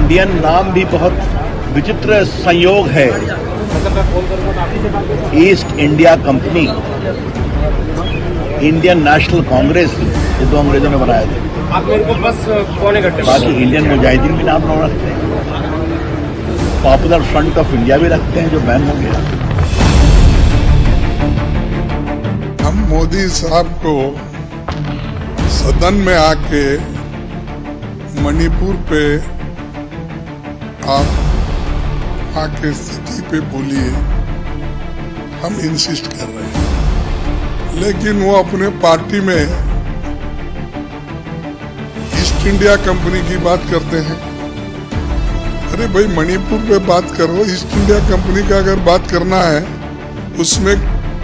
Indian नाम भी बहुत विचित्र संयोग है। East India company, Indian national Congress, ये दो अंग्रेजों ने बनाए थे। आप मेरे को बस पौने घंटे बाकी इंडियन मुजाहिदीन भी नाम रखते हैं, पॉपुलर फ्रंट ऑफ इंडिया भी रखते हैं जो बैन हो गया। हम मोदी साहब को सदन में आके मणिपुर पे आप आके स्थिति पे बोलिए, हम इंसिस्ट कर रहे हैं। लेकिन वो अपने पार्टी में ईस्ट इंडिया कंपनी की बात करते हैं। अरे भाई, मणिपुर पे बात करो। ईस्ट इंडिया कंपनी का अगर बात करना है, उसमें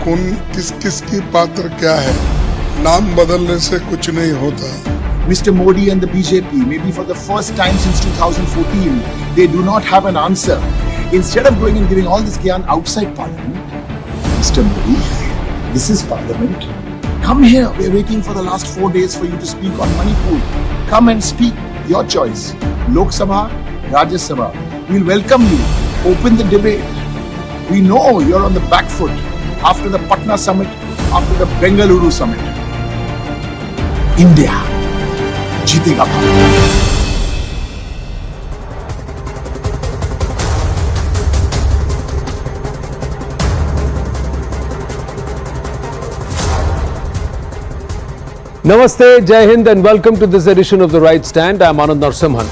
कौन किस किस की पात्र क्या है, नाम बदलने से कुछ नहीं होता। Mr. Modi and the BJP, maybe for the first time since 2014, they do not have an answer. Instead of going and giving all this gyan outside Parliament, Mr. Modi, this is Parliament. Come here. We're waiting for the last 4 days for you to speak on Manipur. Come and speak. Your choice. Lok Sabha, Rajya Sabha. We'll welcome you. Open the debate. We know you're on the back foot after the Patna summit, after the Bengaluru summit. India जीतेगा Bharat. Namaste, Jai Hind and welcome to this edition of The Right Stand. I am Anand Narsimhan.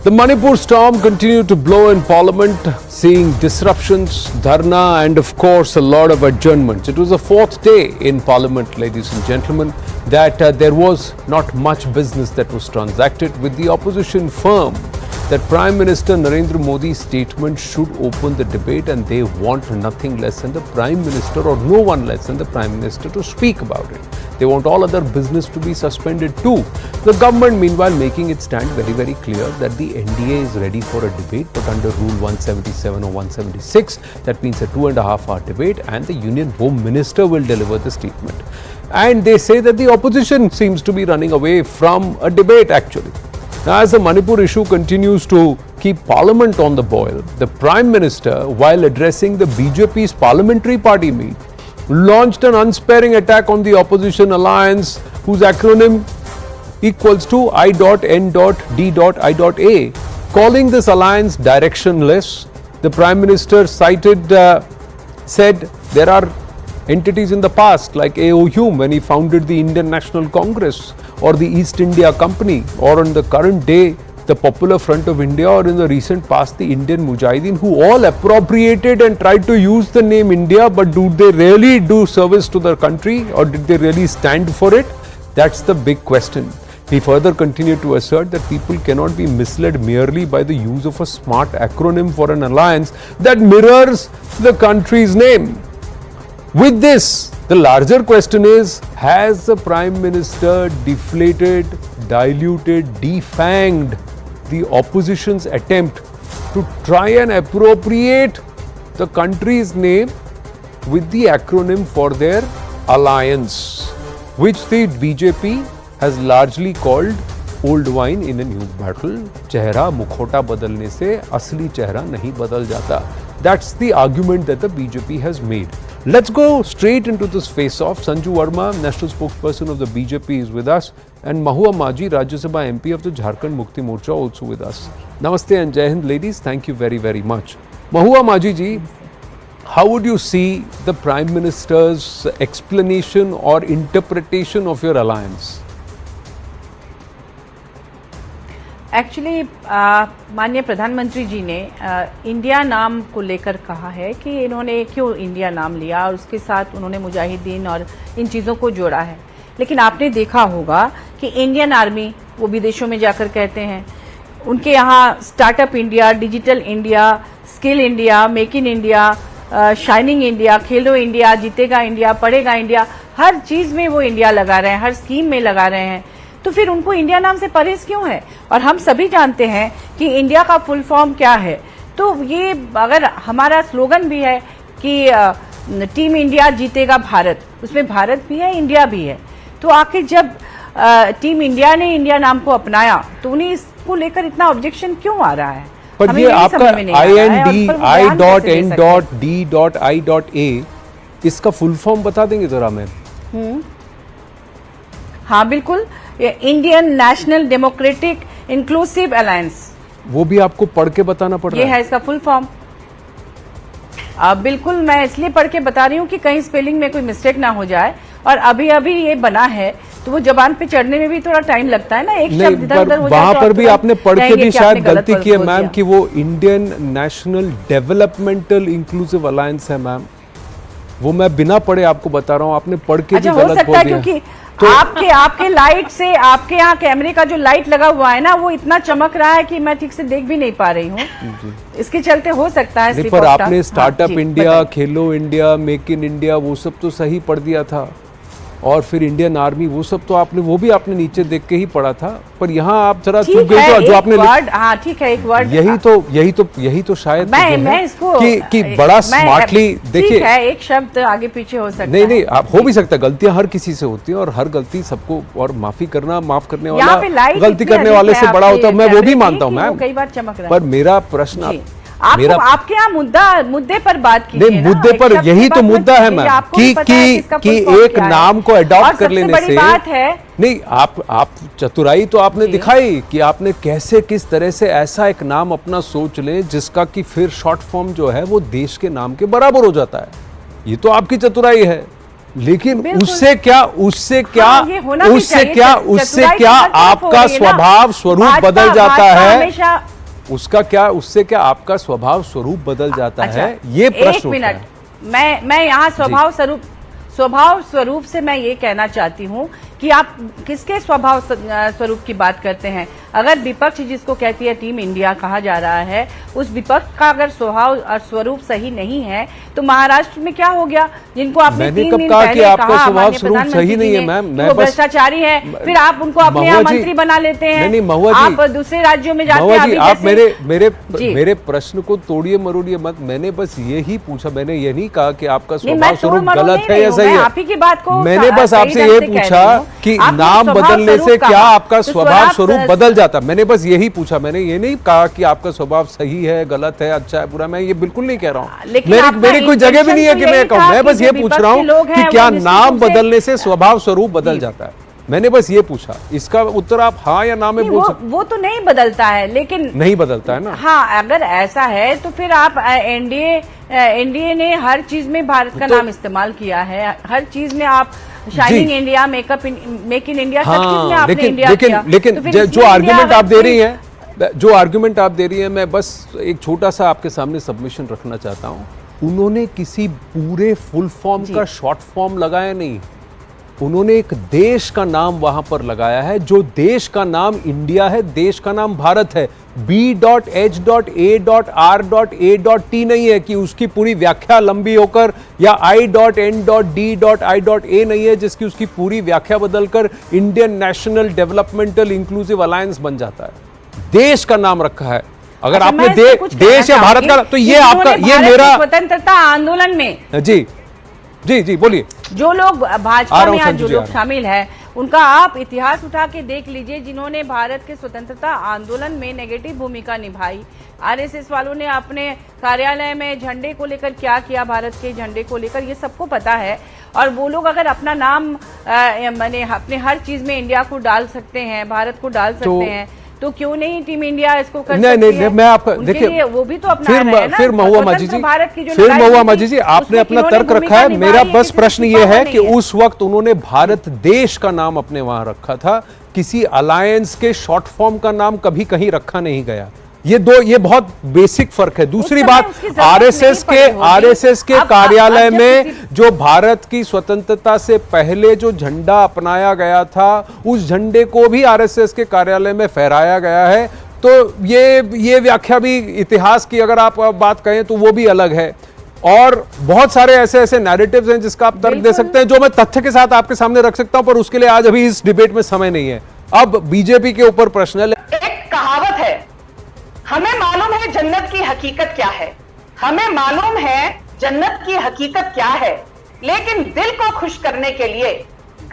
The Manipur storm continued to blow in Parliament, seeing disruptions, dharna and of course a lot of adjournments. It was the fourth day in Parliament, ladies and gentlemen, that there was not much business that was transacted, with the opposition firm that Prime Minister Narendra Modi's statement should open the debate, and they want nothing less than the Prime Minister, or no one less than the Prime Minister, to speak about it. They want all other business to be suspended too. The government meanwhile making its stand very, very clear that the NDA is ready for a debate, but under Rule 177 or 176, that means a 2.5-hour debate, and the Union Home Minister will deliver the statement. And they say that the opposition seems to be running away from a debate actually. Now, as the Manipur issue continues to keep Parliament on the boil, the Prime Minister, while addressing the BJP's parliamentary party meet, launched an unsparing attack on the opposition alliance, whose acronym equals to I.N.D.I.A, calling this alliance directionless. The Prime Minister said there are entities in the past like A.O. Hume when he founded the Indian National Congress, or the East India Company, or on the current day the Popular Front of India, or in the recent past the Indian Mujahideen, who all appropriated and tried to use the name India, but do they really do service to the country, or did they really stand for it? That's the big question. He further continued to assert that people cannot be misled merely by the use of a smart acronym for an alliance that mirrors the country's name. With this, the larger question is, has the Prime Minister deflated, diluted, defanged the opposition's attempt to try and appropriate the country's name with the acronym for their alliance, which the BJP has largely called old wine in a new bottle. चेहरा मुखौटा बदलने से असली चेहरा नहीं बदल जाता. That's the argument that the BJP has made. Let's go straight into this face-off. Sanju Verma, national spokesperson of the BJP, is with us, and Mahua Maji, Rajya Sabha MP of the Jharkhand Mukti Morcha, also with us. Namaste and Jai Hind, ladies. Thank you very, very much. Mahua Maji ji, how would you see the Prime Minister's explanation or interpretation of your alliance? Actually माननीय प्रधानमंत्री जी ने India नाम को लेकर कहा है कि इन्होंने क्यों इंडिया नाम लिया, और उसके साथ उन्होंने मुजाहिदीन और इन चीज़ों को जोड़ा है. लेकिन आपने देखा होगा कि इंडियन आर्मी वो विदेशों में जाकर कहते हैं, उनके यहाँ startup India, digital India, skill India, make in India, shining India, Khelo India, जीतेगा इंडिया, पढ़ेगा इंडिया, हर चीज़ में वो इंडिया लगा रहे हैं, हर स्कीम में लगा रहे हैं. तो फिर उनको इंडिया नाम से परहेज क्यों है? और हम सभी जानते हैं कि इंडिया का फुल फॉर्म क्या है. तो ये अगर हमारा स्लोगन भी है कि टीम इंडिया जीतेगा भारत, उसमें भारत भी है, इंडिया भी है. तो आखिर जब टीम इंडिया ने इंडिया नाम को अपनाया तो उन्हीं को लेकर इतना ऑब्जेक्शन क्यों आ रहा है? पर हमें ये यही आपका समझ में नहीं आ रहा है, और इस पर वो बयान कैसे दे सकते हैं? I.D.I.A इसका फुल फॉर्म बता देंगे जरा मैम? हाँ बिल्कुल, Indian national democratic inclusive alliance, वो भी आपको पढ़ के बताना पड़ ये रहा है इसका फुल फॉर्म। बिल्कुल, मैं इसलिए पढ़ के बता रही हूँ कि कहीं स्पेलिंग में कोई मिस्टेक ना हो जाए, और अभी अभी ये बना है तो वो जबान पे चढ़ने में भी थोड़ा टाइम लगता है ना, एक शब्द इधर उधर हो जाए वहां तो पर आप भी तुरंत आपने पढ़ के कहेंगे भी कि शायद आपने गलत गलती की है बोल मैम दिया। कि वो Indian national developmental inclusive alliance है मैम, वो मैं बिना पढ़े आपको बता रहा हूँ, आपने पढ़ के अच्छा, भी हो गलत सकता बोल है दिया। क्योंकि आपके लाइट से, आपके यहाँ कैमरे का जो लाइट लगा हुआ है ना, वो इतना चमक रहा है कि मैं ठीक से देख भी नहीं पा रही हूँ, इसके चलते हो सकता है। नहीं, पर आपने startup India, Khelo India, make in India, वो सब तो सही पढ़ दिया था, और फिर इंडियन आर्मी, वो सब तो आपने, वो भी आपने नीचे देख के ही पढ़ा था, पर यहाँ आप जरा चूक गए जो आपने वर्ड, हाँ ठीक है, एक वर्ड, यही तो शायद मैं इसको कि बड़ा स्मार्टली देखिए, ठीक है, एक शब्द आगे पीछे हो सकता है। नहीं, आप हो भी सकता है, गलतियां हर किसी से होती हैं, और हर गलती सबको, और माफ करने वाला गलती करने वाले से बड़ा होता है, मैं वो भी मानता हूँ मैम, कई बार चमक रहा है। पर मेरा प्रश्न आपके यहाँ मुद्दे पर बात की, नहीं, मुद्दे पर यही तो मुद्दा है मैम कि एक नाम को अडॉप्ट कर लेने से बात है। नहीं, आप चतुराई तो आपने दिखाई कि आपने कैसे किस तरह से ऐसा एक नाम अपना सोच ले जिसका कि फिर शॉर्ट फॉर्म जो है वो देश के नाम के बराबर हो जाता है, ये तो आपकी चतुराई है। लेकिन उससे क्या आपका स्वभाव स्वरूप बदल जाता है, उसका क्या, उससे क्या आपका स्वभाव स्वरूप बदल जाता है, ये प्रश्न उठता है। मैं यहाँ स्वभाव स्वरूप से मैं ये कहना चाहती हूँ कि आप किसके स्वभाव स्वरूप की बात करते हैं? अगर विपक्ष जिसको कहती है टीम इंडिया कहा जा रहा है, उस विपक्ष का अगर स्वभाव और स्वरूप सही नहीं है तो महाराष्ट्र में क्या हो गया, जिनको आपने 3 दिन पहले कहा स्वभाव स्वरूप सही नहीं है मैम, वो भ्रष्टाचारी है, फिर आप उनको अपने यहाँ मंत्री बना लेते हैं। नहीं, आप दूसरे राज्यों में जाते हैं। आप मेरे प्रश्न को तोड़िए मरोड़िए मत, मैंने बस यही पूछा, मैंने ये नहीं कहा कि आपका स्वभाव स्वरूप गलत है या सही है, आप ही की बात को मैंने बस आपसे ये पूछा कि नाम बदलने से क्या आपका स्वभाव स्वरूप बदल जाता, मैंने बस यही पूछा, मैंने ये नहीं कहा कि आपका स्वभाव सही है, गलत है, अच्छा है, बुरा, मैं ये बिल्कुल नहीं कह रहा हूँ, मेरी कोई जगह भी नहीं है कि मैं कहूँ, मैं बस ये पूछ रहा हूँ कि क्या नाम बदलने से स्वभाव स्वरूप बदल जाता है, मैंने बस ये पूछा, इसका उत्तर आप हाँ या ना में बोल सकते। वो तो नहीं बदलता है, लेकिन नहीं बदलता है ना। हाँ, अगर ऐसा है तो फिर आप एनडीए ने हर चीज में भारत का नाम इस्तेमाल किया है, हर चीज में आप shining India, make in India, सब चीज में आपने इंडिया किया। लेकिन जो आर्गुमेंट आप दे रही हैं, मैं बस एक छोटा सा आपके सामने सबमिशन रखना चाहता हूँ, उन्होंने किसी पूरे फुल फॉर्म का शॉर्ट फॉर्म लगाया नहीं, उन्होंने एक देश का नाम वहां पर लगाया है, जो देश का नाम इंडिया है, देश का नाम भारत है। B.H.A.R.A.T नहीं है कि उसकी पूरी व्याख्या लंबी होकर, या I.N.D.I.A नहीं है जिसकी उसकी पूरी व्याख्या बदलकर Indian national developmental inclusive alliance बन जाता है। देश का नाम रखा है, अगर आपने देश या भारत का, तो ये आपका, ये मेरा स्वतंत्रता आंदोलन में जी बोलिए, जो लोग भाजपा में आज जो लोग शामिल हैं, उनका आप इतिहास उठा के देख लीजिए, जिन्होंने भारत के स्वतंत्रता आंदोलन में नेगेटिव भूमिका निभाई। आरएसएस वालों ने अपने कार्यालय में झंडे को लेकर क्या किया, भारत के झंडे को लेकर, ये सबको पता है। और वो लोग अगर अपना नाम माने अपने हर चीज में इंडिया को डाल सकते हैं, भारत को डाल सकते हैं, तो क्यों नहीं टीम इंडिया इसको कर सकती है? नहीं, मैं आपका देखिए, वो भी तो अपना फिर महुआ माजी जी आपने अपना तर्क रखा है, मेरा बस प्रश्न ये है कि उस वक्त उन्होंने भारत देश का नाम अपने वहां रखा था, किसी अलायंस के शॉर्ट फॉर्म का नाम कभी कहीं रखा नहीं गया। ये बहुत बेसिक फर्क है। दूसरी बात, आरएसएस के कार्यालय में जो भारत की स्वतंत्रता से पहले जो झंडा अपनाया गया था, उस झंडे को भी आरएसएस के कार्यालय में फहराया गया है। तो ये व्याख्या भी इतिहास की अगर आप बात कहें तो वो भी अलग है। और बहुत सारे ऐसे नैरेटिव्स हैं जिसका आप तर्क दे सकते हैं, जो मैं तथ्य के साथ आपके सामने रख सकता हूं, पर उसके लिए आज अभी इस डिबेट में समय नहीं है। अब बीजेपी के ऊपर प्रश्न है। एक कहावत है, हमें मालूम है जन्नत की हकीकत क्या है, हमें मालूम है जन्नत की हकीकत क्या है, लेकिन दिल को खुश करने के लिए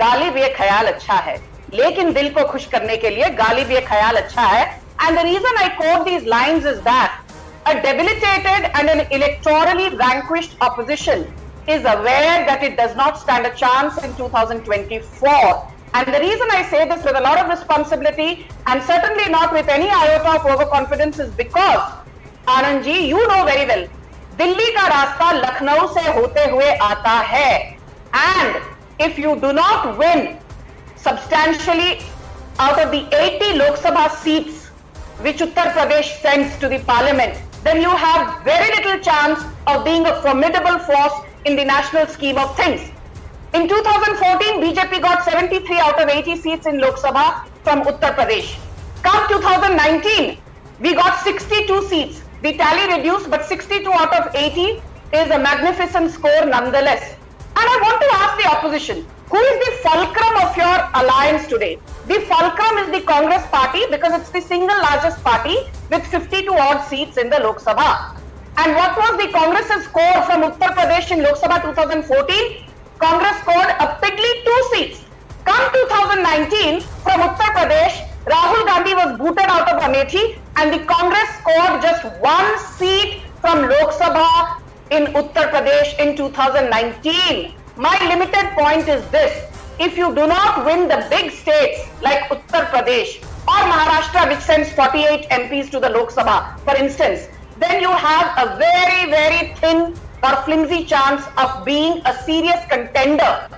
गालिब ये ख्याल अच्छा है, लेकिन दिल को खुश करने के लिए गालिब ये ख्याल अच्छा है, And the reason I quote these lines is that a debilitated and an electorally vanquished opposition is aware that it does not stand a chance in 2024. And the reason I say this with a lot of responsibility and certainly not with any iota of overconfidence is because, Anand ji, you know very well, Delhi ka rasta Lucknow se hote hue aata hai. And if you do not win substantially out of the 80 Lok Sabha seats which Uttar Pradesh sends to the parliament, then you have very little chance of being a formidable force in the national scheme of things. In 2014, BJP got 73 out of 80 seats in Lok Sabha from Uttar Pradesh. Come 2019, we got 62 seats. The tally reduced, but 62 out of 80 is a magnificent score nonetheless. And I want to ask the opposition, who is the fulcrum of your alliance today? The fulcrum is the Congress party because it's the single largest party with 52 odd seats in the Lok Sabha. And what was the Congress's score from Uttar Pradesh in Lok Sabha 2014? Congress scored a piddly 2 seats. Come 2019, from Uttar Pradesh, Rahul Gandhi was booted out of Amethi and the Congress scored just 1 seat from Lok Sabha in Uttar Pradesh in 2019. My limited point is this: if you do not win the big states like Uttar Pradesh or Maharashtra, which sends 48 MPs to the Lok Sabha, for instance, then you have a very, very thin or flimsy chance of being a serious contender.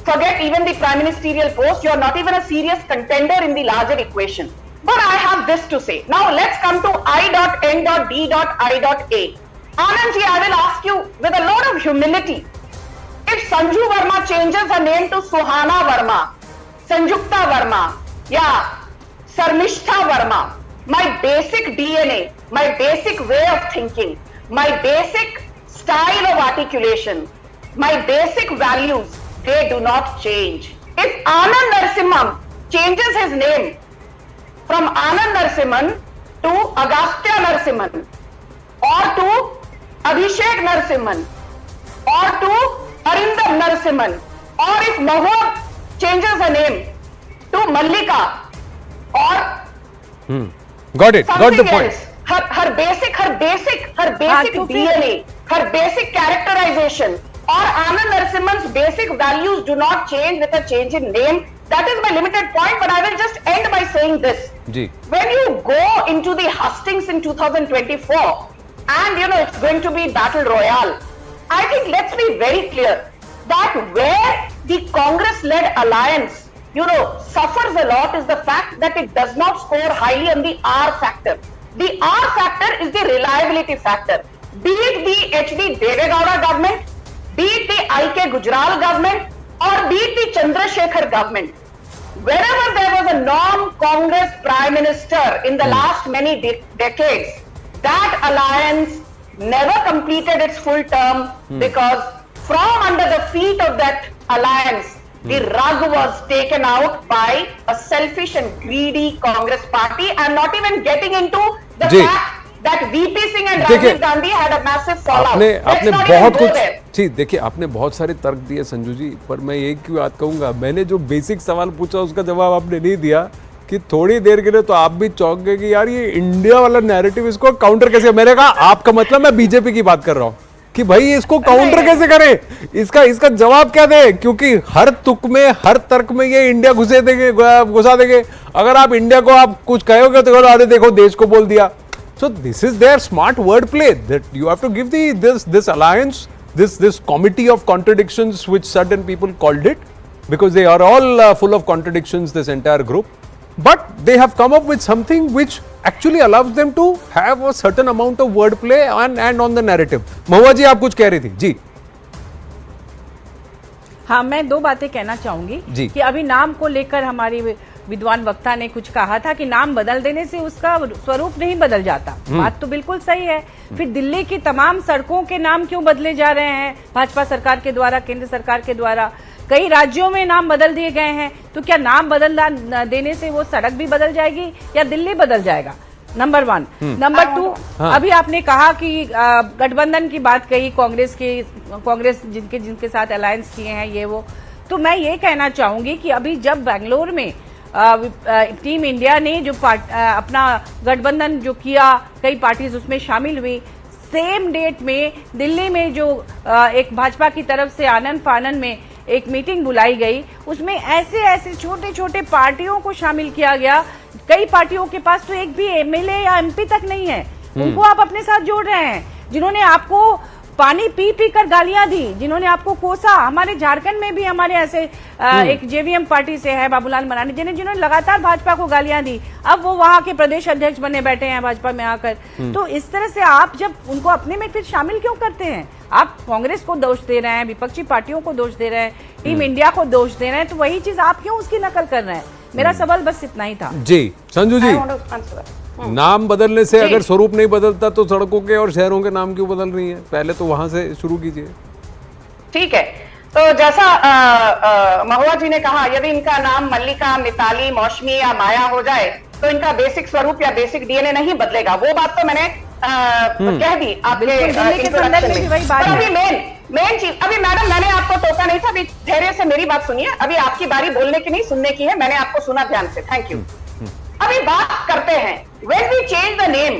Forget even the prime ministerial post, you are not even a serious contender in the larger equation. But I have this to say. Now let's come to I.N.D.I.A. Anand ji, I will ask you with a lot of humility, if Sanju Verma changes her name to Suhana Verma, Sanjukta Verma, yeah, Sarmishtha Verma, my basic DNA, my basic way of thinking, my basic style of articulation, my basic values, they do not change. If Anand Narasimhan changes his name from Anand Narasimhan to Agastya Narasimhan or to Abhishek Narasimhan or to Arindam Narasimhan, or if Mahua changes her name to Mallika or got the point. Else, her basic DNA, her basic characterization, or Anand Narasimhan's basic values do not change with a change in name. That is my limited point, but I will just end by saying this. Ji. When you go into the hustings in 2024, and it's going to be battle royale, I think let's be very clear that where the Congress-led alliance, suffers a lot is the fact that it does not score highly on the R factor. The R factor is the reliability factor. Be it the H.D. Devegowda government, be it the I.K. Gujral government, or be it the Chandrasekhar government. Wherever there was a non-Congress Prime Minister in the last many decades, that alliance never completed its full term because from under the feet of that alliance, the rug was taken out by a selfish and greedy Congress party. I'm not even getting into the fact that VP Singh and Rajiv Gandhi had a massive fallout. आपने बहुत कुछ जी देखिए, आपने बहुत सारे तर्क दिए संजू जी, पर मैं एक की बात कहूंगा, मैंने जो बेसिक सवाल पूछा उसका जवाब आपने नहीं दिया कि थोड़ी देर के लिए तो आप भी चौंक गए कि यार ये इंडिया वाला नैरेटिव इसको काउंटर कैसे। मैंने कहा आपका मतलब मैं बीजेपी की बात कर रहा हूं कि भाई इसको काउंटर कैसे करें, इसका जवाब क्या दे, क्योंकि हर तुक में हर तर्क में ये इंडिया घुसा देंगे। अगर आप इंडिया को आप कुछ कहोगे तो अरे देखो देश को बोल दिया। So this is their smart word play that you have to give this alliance, this committee of contradictions, which certain people called it, because they are all full of contradictions, this entire group. But they have come up with something which actually allows them to have a certain amount of word play and on the narrative. महुआ जी आप कुछ कह रही थी जी। हाँ, मैं दो बातें कहना चाहूंगी कि अभी नाम को लेकर हमारी विद्वान वक्ता ने कुछ कहा था कि नाम बदल देने से उसका स्वरूप नहीं बदल जाता। बात तो बिल्कुल सही है। फिर दिल्ली की तमाम सड़कों के नाम क्यों बदले जा रहे हैं भाजपा सरकार के द्वारा, केंद्र सरकार के द्वारा? कई राज्यों में नाम बदल दिए गए हैं, तो क्या नाम बदल देने से वो सड़क भी बदल जाएगी या दिल्ली बदल जाएगा? नंबर 1। नंबर 2, अभी आपने कहा कि गठबंधन की बात कही, कांग्रेस जिनके साथ अलायंस किए हैं ये वो, तो मैं ये कहना चाहूंगी कि अभी जब बेंगलोर में टीम इंडिया ने जो अपना गठबंधन जो किया, कई पार्टीज उसमें शामिल हुई, सेम डेट में दिल्ली में जो एक भाजपा की तरफ से आनन फानन में एक मीटिंग बुलाई गई, उसमें ऐसे ऐसे छोटे छोटे पार्टियों को शामिल किया गया। कई पार्टियों के पास तो एक भी एमएलए या एमपी तक नहीं है, उनको आप अपने साथ जोड़ रहे हैं। जिन्होंने आपको पानी पी पी कर गालियां दी, जिन्होंने आपको कोसा, हमारे झारखंड में भी हमारे ऐसे एक जेवीएम पार्टी से है बाबूलाल मरांडी, जिन्होंने लगातार भाजपा को गालियां दी, अब वो वहां के प्रदेश अध्यक्ष बने बैठे हैं भाजपा में आकर। तो इस तरह से आप जब उनको अपने में फिर शामिल क्यों करते हैं? आप कांग्रेस को दोष दे रहे हैं, विपक्षी पार्टियों को दोष दे रहे हैं, टीम इंडिया को दोष दे रहे हैं, तो वही चीज आप क्यों उसकी नकल कर रहे हैं? मेरा सवाल बस इतना ही था। जी संजू जी, नाम बदलने से अगर स्वरूप नहीं बदलता तो सड़कों के और शहरों के नाम क्यों बदल रही हैं? पहले तो वहां से शुरू कीजिए। ठीक है, तो जैसा महुआ जी ने कहा, यदि इनका नाम मल्लिका, मिताली, मौसमी या माया हो जाए तो इनका बेसिक स्वरूप या बेसिक डीएनए नहीं बदलेगा। वो बात तो मैंने कह दी आपके इंट्रोडक्शन में। अभी मेन चीज, अभी मैडम मैंने आपको टोका नहीं था, अभी धैर्य से मेरी बात सुनिए। अभी आपकी बारी बोलने की नहीं, सुनने की है। मैंने आपको सुना ध्यान से, थैंक यू। अभी बात करते हैं, when we change the name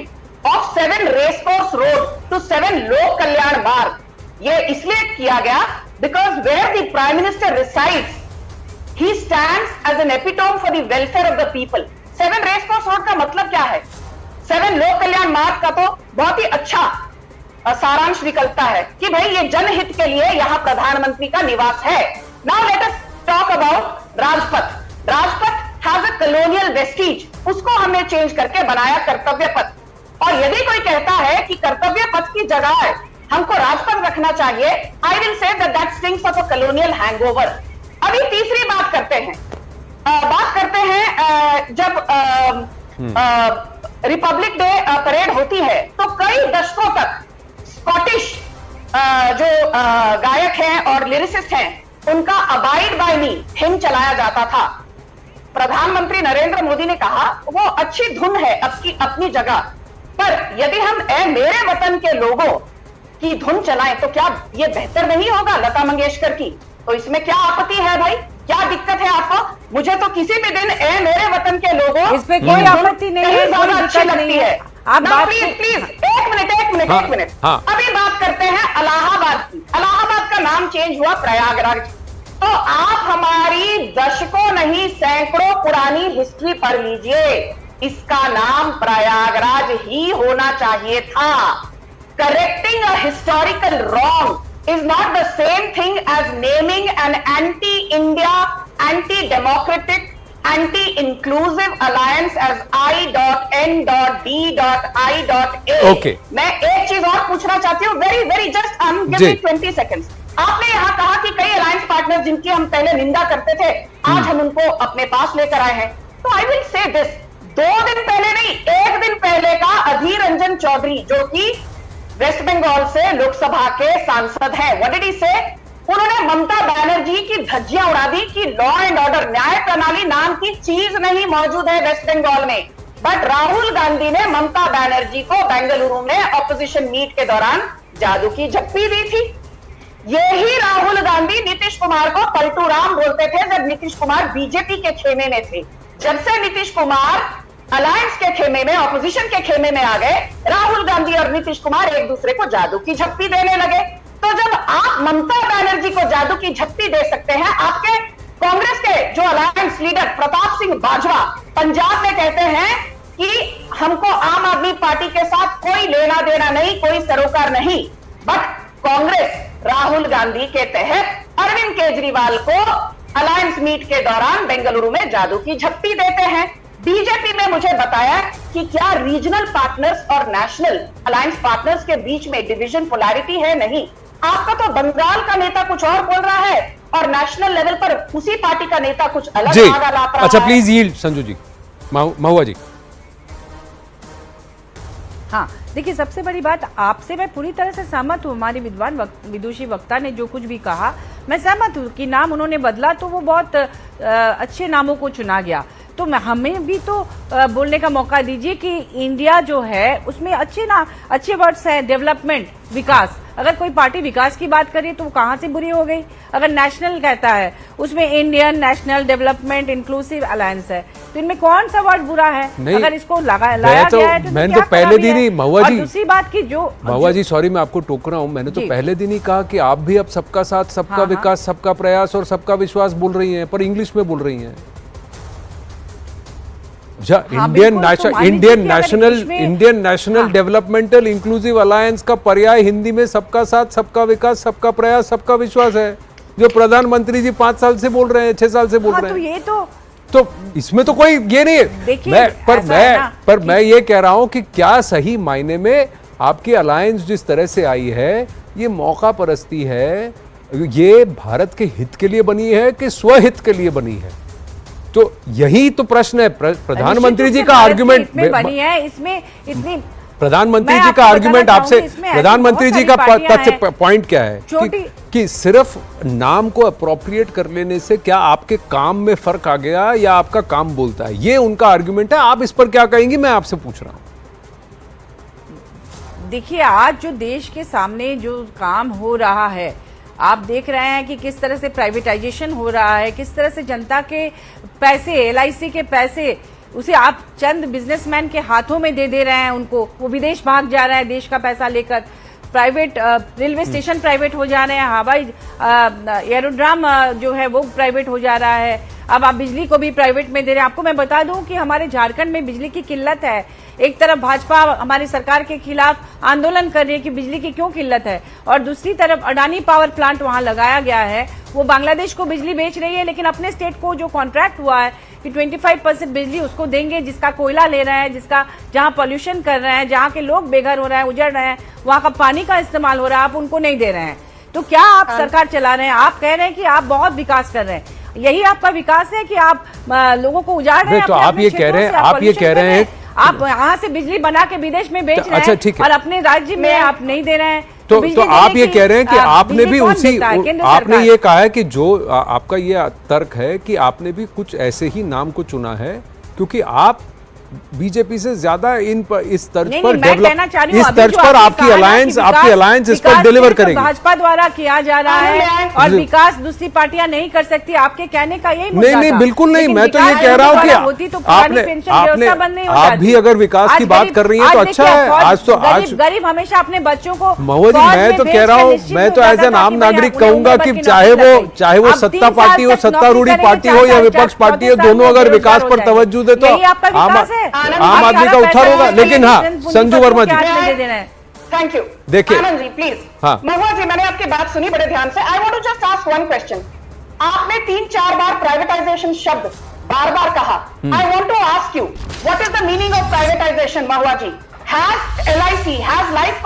of 7 racecourse road to 7 लोक कल्याण मार्ग, ये इसलिए किया गया because where the Prime Minister resides, he stands as an epitome for the welfare of the people. 7 racecourse road का मतलब क्या है? 7 लोक कल्याण मार्ग का तो बहुत ही अच्छा सारांश निकलता है कि भाई ये जनहित के लिए यहाँ प्रधानमंत्री का निवास है। Now let us talk about Rajpath. Rajpath has a colonial vestige, उसको हमने चेंज करके बनाया कर्तव्य पथ। और यदि कोई कहता है कि कर्तव्य पथ की जगह हमको राजपथ रखना चाहिए, I will say that stinks of a colonial hangover। अभी तीसरी बात करते हैं, जब रिपब्लिक डे परेड होती है तो कई दशकों तक स्कॉटिश जो गायक हैं और लिरिसिस्ट हैं, उनका अबाइड बाय मी हिम चलाया जाता था। प्रधानमंत्री नरेंद्र मोदी ने कहा वो अच्छी धुन है अपनी जगह, पर यदि हम ए मेरे वतन के लोगों की धुन चलाएं तो क्या ये बेहतर नहीं होगा लता मंगेशकर की? तो इसमें क्या आपत्ति है भाई? क्या दिक्कत है आपको? मुझे तो किसी भी दिन ए मेरे वतन के लोगों इस पे कोई आपत्ति नहीं है, ज्यादा अच्छी लगती है। आप प्लीज एक मिनट अभी बात करते हैं इलाहाबाद की। इलाहाबाद का नाम चेंज हुआ प्रयागराज। तो आप हमारी दशकों नहीं सैकड़ों पुरानी हिस्ट्री पढ़ लीजिए, इसका नाम प्रयागराज ही होना चाहिए था। Correcting a historical wrong is not the same thing as naming an anti India, anti democratic, anti inclusive alliance as I.N.D.I.A। Okay. मैं एक चीज और पूछना चाहती हूँ, very just I am giving 20 seconds. आपने यहाँ कहा कि कई अलायंस पार्टनर जिनकी हम पहले निंदा करते थे, आज हम उनको अपने पास लेकर आए हैं। तो आई विल से दिस, 2 दिन पहले नहीं, 1 दिन पहले का अधीर रंजन चौधरी, जो कि वेस्ट बंगाल से लोकसभा के सांसद हैं, व्हाट डिड ही से? उन्होंने ममता बनर्जी की धज्जियां उड़ा दी कि लॉ एंड ऑर्डर, न्याय प्रणाली नाम की चीज नहीं मौजूद है वेस्ट बंगाल में। बट राहुल गांधी ने ममता बनर्जी को बेंगलुरु में ऑपोजिशन मीट के दौरान जादू की झप्पी दी थी। यही राहुल गांधी नीतीश कुमार को पलटू राम बोलते थे जब नीतीश कुमार बीजेपी के खेमे में थे। जब से नीतीश कुमार अलायंस के खेमे में, ऑपोजिशन के खेमे में आ गए, राहुल गांधी और नीतीश कुमार एक दूसरे को जादू की झप्पी देने लगे। तो जब आप ममता बनर्जी को जादू की झप्पी दे सकते हैं, आपके कांग्रेस के जो अलायंस लीडर प्रताप सिंह बाजवा पंजाब में कहते हैं कि हमको आम आदमी पार्टी के साथ कोई लेना देना नहीं, कोई सरोकार नहीं, बट कांग्रेस राहुल गांधी के तहत अरविंद केजरीवाल को अलायंस मीट के दौरान बेंगलुरु में जादू की झप्पी देते हैं। बीजेपी में मुझे बताया कि क्या रीजनल पार्टनर्स और नेशनल अलायंस पार्टनर्स के बीच में डिवीजन पोलैरिटी है? नहीं। आपका तो बंगाल का नेता कुछ और बोल रहा है और नेशनल लेवल पर उसी पार्टी का नेता कुछ अलग धागा लाप रहा है। अच्छा प्लीज यील्ड संजू जी, महुआ जी। हाँ देखिए, सबसे बड़ी बात, आपसे मैं पूरी तरह से सहमत हूँ। हमारे विद्वान विदुषी वक्ता ने जो कुछ भी कहा, मैं सहमत हूँ कि नाम उन्होंने बदला तो वो बहुत अच्छे नामों को चुना गया। तो हमें भी तो बोलने का मौका दीजिए कि इंडिया जो है उसमें अच्छे वर्ड्स है, डेवलपमेंट, विकास। अगर कोई पार्टी विकास की बात करे तो वो कहाँ से बुरी हो गई? अगर नेशनल कहता है उसमें Indian national development inclusive alliance है, तो इनमें कौन सा वर्ड बुरा है? अगर इसको लाया गया है तो मैंने तो पहले दिन ही महुआ जी, दूसरी बात की जो महुआ जी सॉरी मैं आपको टोक रहा हूँ, मैंने तो पहले दिन ही कहा कि आप भी अब सबका साथ, सबका विकास, सबका प्रयास और सबका विश्वास बोल रही हैं, पर इंग्लिश में बोल रही हैं। Indian national developmental inclusive alliance का पर्याय हिंदी में सबका साथ, सबका विकास, सबका प्रयास, सबका विश्वास है, जो प्रधानमंत्री जी 5 साल से बोल रहे हैं, 6 साल से बोल रहे हैं। तो ये तो इसमें तो कोई ये नहीं है। मैं ये कह रहा हूं कि क्या सही मायने में आपकी अलायंस जिस तरह से आई है, ये मौका परस्ती है, ये भारत के हित के लिए बनी है कि स्वहित के लिए बनी है? तो यही तो प्रश्न है। प्रधानमंत्री जी का आर्गुमेंट बनी है, इसमें इतनी प्रधानमंत्री जी का आर्गुमेंट आपसे, प्रधानमंत्री जी का तथ्य पॉइंट क्या है कि सिर्फ नाम को अप्रोप्रिएट कर लेने से क्या आपके काम में फर्क आ गया या आपका काम बोलता है? ये उनका आर्गुमेंट है। आप इस पर क्या कहेंगी, मैं आपसे पूछ रहा हूं। देखिए, आज जो देश के सामने जो काम हो रहा है, आप देख रहे हैं कि किस तरह से प्राइवेटाइजेशन हो रहा है, किस तरह से जनता के पैसे, एलआईसी के पैसे, उसे आप चंद बिजनेसमैन के हाथों में दे रहे हैं उनको, वो विदेश भाग जा रहा है देश का पैसा लेकर। प्राइवेट रेलवे स्टेशन प्राइवेट हो जा रहे हैं, हवाई एरोड्राम जो है वो प्राइवेट हो जा रहा है। अब आप बिजली को भी प्राइवेट में दे रहे हैं। आपको मैं बता दूं कि हमारे झारखंड में बिजली की किल्लत है। एक तरफ भाजपा हमारी सरकार के खिलाफ आंदोलन कर रही है कि बिजली की क्यों किल्लत है, और दूसरी तरफ अडानी पावर प्लांट वहां लगाया गया है, वो बांग्लादेश को बिजली बेच रही है, लेकिन अपने स्टेट को जो कॉन्ट्रैक्ट हुआ है कि 25% बिजली उसको देंगे जिसका कोयला ले रहे हैं, जिसका जहां पॉल्यूशन कर रहे हैं, जहां के लोग बेघर हो रहे हैं, उजड़ रहे हैं, वहां का पानी का इस्तेमाल हो रहा है, आप उनको नहीं दे रहे हैं। तो क्या आप सरकार चला रहे हैं? आप कह रहे हैं कि आप बहुत विकास कर रहे हैं, यही आपका विकास है कि आप लोगों को उजाड़ रहे हैं? तो आप ये कह रहे हैं, आप यहाँ से बिजली बना के विदेश में बेच रहे हैं और अपने राज्य में आप नहीं दे रहे हैं। तो आप ये कह रहे हैं कि आपने भी उसी, आपने ये कहा है कि जो आपका ये तर्क है कि आपने भी कुछ ऐसे ही नाम को चुना है क्योंकि आप बीजेपी से ज्यादा इस तर्ज पर डेवलप, इस तर्ज पर आपकी अलायंस इस पर डिलीवर करेगी। भाजपा द्वारा किया जा रहा है और विकास दूसरी पार्टियां नहीं कर सकती, आपके कहने का यही मुद्दा था। नहीं, बिल्कुल नहीं, मैं तो ये कह रहा हूँ कि आप भी अगर विकास की बात कर रही हैं तो अच्छा है। आज गरीब हमेशा अपने बच्चों को, महुआ जी मैं तो कह रहा हूँ, मैं तो एज एन आम नागरिक कहूंगा कि चाहे वो सत्ता पार्टी हो, सत्तारूढ़ी पार्टी हो या विपक्ष पार्टी हो, दोनों अगर विकास पर तवज्जो दे तो आम आदमी का उद्धार होगा। लेकिन हाँ, संजू वर्मा जी, थैंक यू। देखिए आनंद जी प्लीज। हाँ, महुआ जी, मैंने आपकी बात सुनी बड़े ध्यान से। I want to just ask one question. आपने 3-4 बार प्राइवेटाइजेशन शब्द बार कहा। I want to ask you, what is the meaning of privatisation? Mahua ji, has LIC, has Life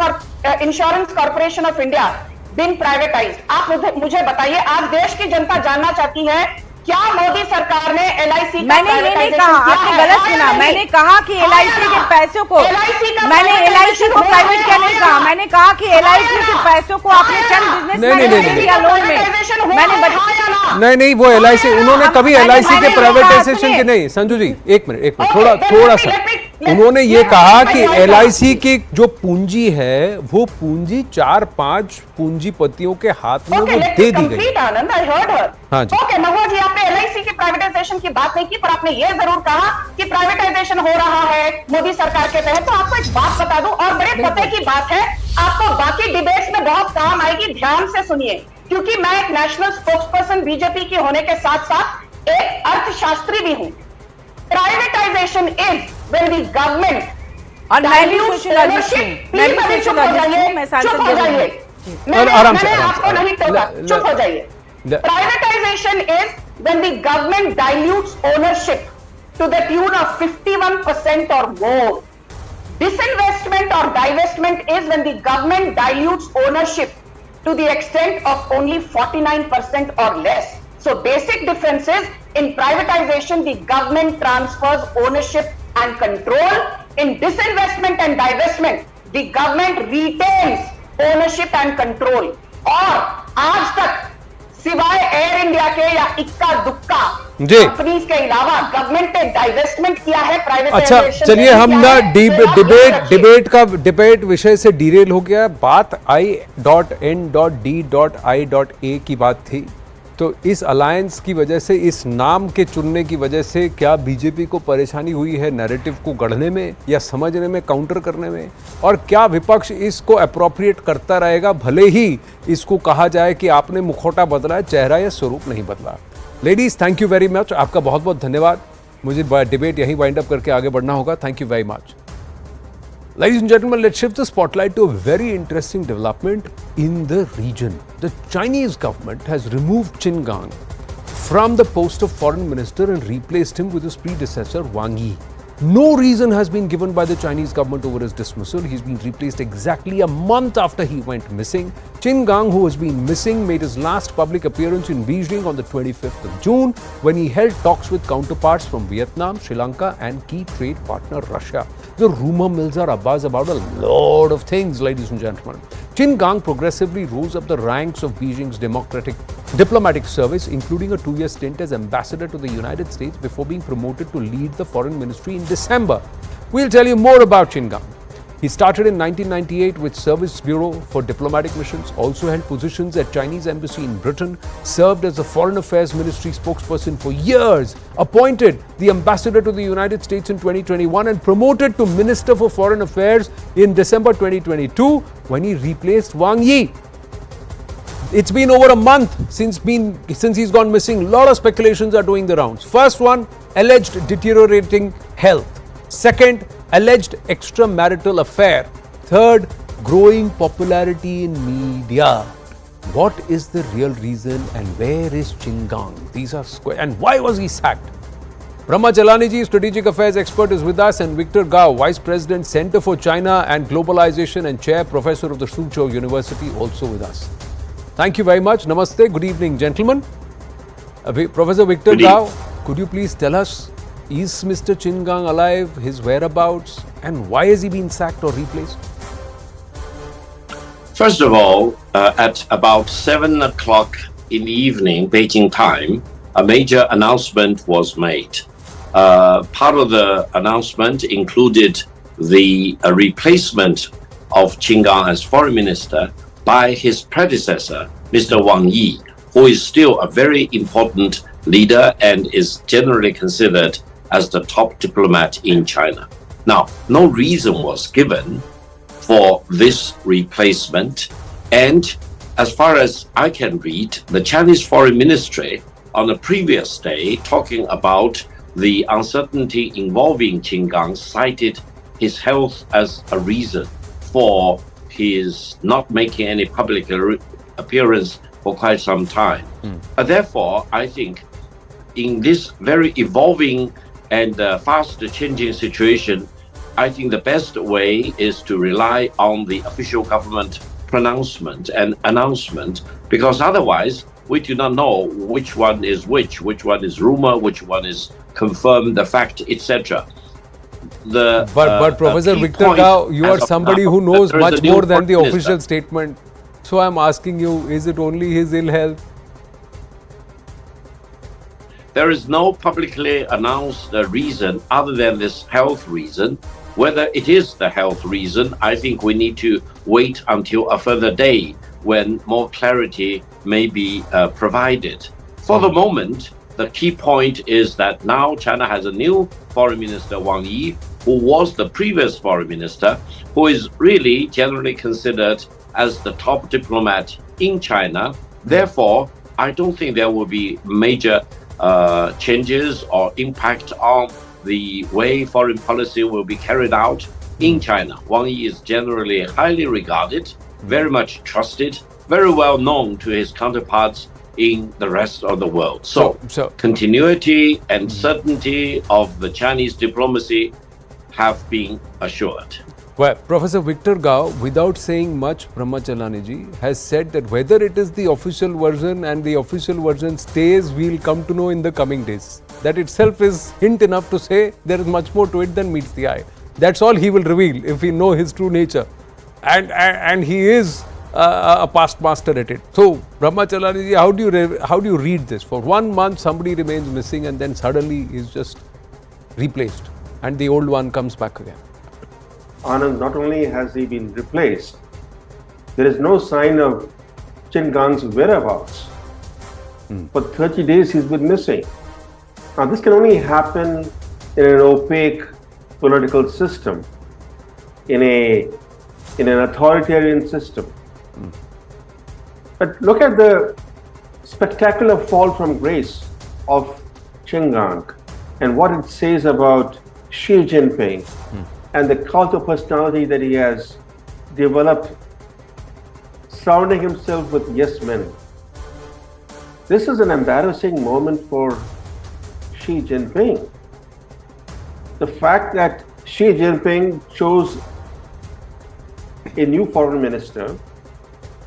Insurance Corporation of India been privatised? आप मुझे बताइए, आज देश की जनता जानना चाहती है क्या मोदी सरकार ने एलआईसी का मैंने ये नहीं कहा, आपने गलत सुना। मैंने कहा कि एलआईसी के पैसों को, मैंने एलआईसी को प्राइवेट क्या नहीं कहा, मैंने कहा कि एलआईसी के पैसों को आपने चंद बिजनेस या लोन में मैंने बताया। नहीं, वो एलआईसी, उन्होंने कभी एलआईसी के प्राइवेटाइजेशन के नहीं। संजू जी एक मिनट, थोड़ा सा, उन्होंने ये कहा कि एलआईसी की जो पूंजी है वो पूंजी 4-5 पूंजीपतियों के हाथ में वो दे दी गई। हाँ जी। ओके महुआ जी, आपने एलआईसी के प्राइवेटाइजेशन की बात नहीं की, पर आपने ये जरूर कहा कि प्राइवेटाइजेशन हो रहा है मोदी सरकार के तहत। तो आपको एक बात बता दूं, और बड़े पते की बात है, आपको बाकी डिबेट्स में बहुत काम आएगी, ध्यान से सुनिए, क्योंकि मैं एक नेशनल स्पोक्सपर्सन बीजेपी की होने के साथ साथ एक अर्थशास्त्री भी हूं। Privatisation is when the government, और मैं भी सोशलिस्ट हूं, मैं भी सोशलिस्ट हूं, मैं सांसद भी हूं। आराम से, आपको नहीं टोका, चुप हो जाइए। Privatization is when the government dilutes ownership to the tune of 51% or more. Disinvestment or divestment is when the government dilutes ownership to the extent of only 49% or less. So basic difference is, in privatization the government transfers ownership and control. In disinvestment and divestment the government retains ownership and control. और आज तक सिवाय air India के या इक्का दुक्का जी। Companies के अलावा गवर्नमेंट ने डाइवेस्टमेंट किया है, अच्छा, चलिए हम ना डिबेट विषय से डिरेल हो गया। बात I.N.D.I.A की बात थी। तो इस अलायंस की वजह से, इस नाम के चुनने की वजह से क्या बीजेपी को परेशानी हुई है नैरेटिव को गढ़ने में या समझने में, काउंटर करने में? और क्या विपक्ष इसको अप्रोप्रिएट करता रहेगा भले ही इसको कहा जाए कि आपने मुखौटा बदला है, चेहरा या स्वरूप नहीं बदला? Ladies, thank you very much, आपका बहुत बहुत धन्यवाद। मुझे डिबेट यहीं वाइंड अप करके आगे बढ़ना होगा। Thank you very much. Ladies and gentlemen, let's shift the spotlight to a very interesting development in the region. The Chinese government has removed Qin Gang from the post of foreign minister and replaced him with his predecessor Wang Yi. No reason has been given by the Chinese government over his dismissal. He's been replaced exactly a month after he went missing. Qin Gang, who has been missing, made his last public appearance in Beijing on the 25th of June when he held talks with counterparts from Vietnam, Sri Lanka and key trade partner Russia. The rumor mills are abuzz about a lot of things, ladies and gentlemen. Qin Gang progressively rose up the ranks of Beijing's diplomatic service, including a 2-year stint as ambassador to the United States before being promoted to lead the foreign ministry in December. We'll tell you more about Qin Gang. He started in 1998 with Service Bureau for Diplomatic Missions, also held positions at Chinese Embassy in Britain, served as the Foreign Affairs Ministry spokesperson for years, appointed the ambassador to the United States in 2021 and promoted to Minister for Foreign Affairs in December 2022 when he replaced Wang Yi. It's been over a month since he's gone missing. A lot of speculations are doing the rounds. First one, alleged deteriorating health. Second, alleged extramarital affair. Third, growing popularity in media. What is the real reason and where is Qin Gang? These are square. And why was he sacked? Brahma Jalani, strategic affairs expert, is with us, and Victor Gao, Vice President, Center for China and Globalization and Chair, Professor of the Suzhou University, also with us. Thank you very much. Namaste. Good evening, gentlemen. Professor Victor Gao, could you please tell us, is Mr. Qin Gang alive, his whereabouts, and why has he been sacked or replaced? First of all, at about 7 o'clock in the evening, Beijing time, a major announcement was made. Part of the announcement included the replacement of Qin Gang as foreign minister by his predecessor, Mr. Wang Yi, who is still a very important leader and is generally considered as the top diplomat in China. Now, no reason was given for this replacement, and as far as I can read, the Chinese Foreign Ministry on the previous day, talking about the uncertainty involving Qin Gang, cited his health as a reason for his not making any public appearance for quite some time. Therefore, I think in this very evolving and fast changing situation, I think the best way is to rely on the official government pronouncement and announcement, because otherwise we do not know which one is which one is rumor, which one is confirmed, the fact, etc. But Professor Victor Gao, you are somebody who knows much more than the official statement. So I'm asking you, is it only his ill health? There is no publicly announced reason other than this health reason. Whether it is the health reason, I think we need to wait until a further day when more clarity may be provided. For the moment, the key point is that now China has a new foreign minister, Wang Yi, who was the previous foreign minister, who is really generally considered as the top diplomat in China. Therefore, I don't think there will be major changes or impact on the way foreign policy will be carried out in China. Wang Yi is generally highly regarded, very much trusted, very well known to his counterparts in the rest of the world. So continuity and certainty of the Chinese diplomacy have been assured. Well, Professor Victor Gao, without saying much, Brahmachalani has said that whether it is the official version and the official version stays, we'll come to know in the coming days. That itself is hint enough to say there is much more to it than meets the eye. That's all he will reveal if we know his true nature. And he is a past master at it. So, Brahmacharya ji, how do you read this? For 1 month, somebody remains missing and then suddenly is just replaced and the old one comes back again. Anand, not only has he been replaced, there is no sign of Qin Gang's whereabouts. For 30 days he's been missing. Now this can only happen in an opaque political system, in an authoritarian system. But look at the spectacular fall from grace of Qin Gang and what it says about Xi Jinping and the cult of personality that he has developed, surrounding himself with yes men. This is an embarrassing moment for Xi Jinping. The fact that Xi Jinping chose a new foreign minister,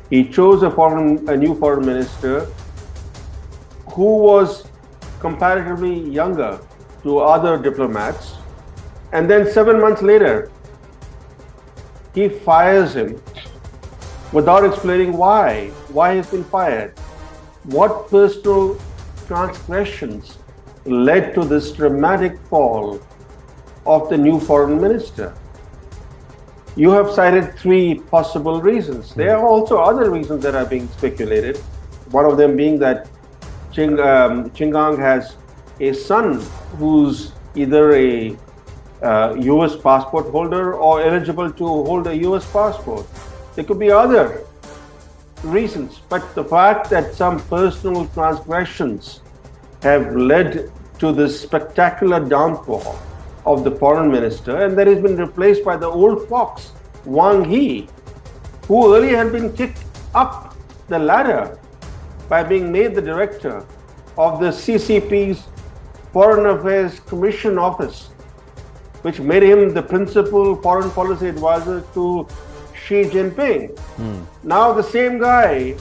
he chose a new foreign minister who was comparatively younger to other diplomats, and then 7 months later, he fires him without explaining why he's been fired. What personal transgressions led to this dramatic fall of the new foreign minister? You have cited 3 possible reasons. There are also other reasons that are being speculated. One of them being that Qin Gang has a son who's either a US passport holder or eligible to hold a US passport. There could be other reasons, but the fact that some personal transgressions have led to this spectacular downfall of the foreign minister, and that has been replaced by the old fox, Wang Yi, who earlier had been kicked up the ladder by being made the director of the CCP's Foreign Affairs Commission Office, which made him the principal foreign policy advisor to Xi Jinping. Now the same guy,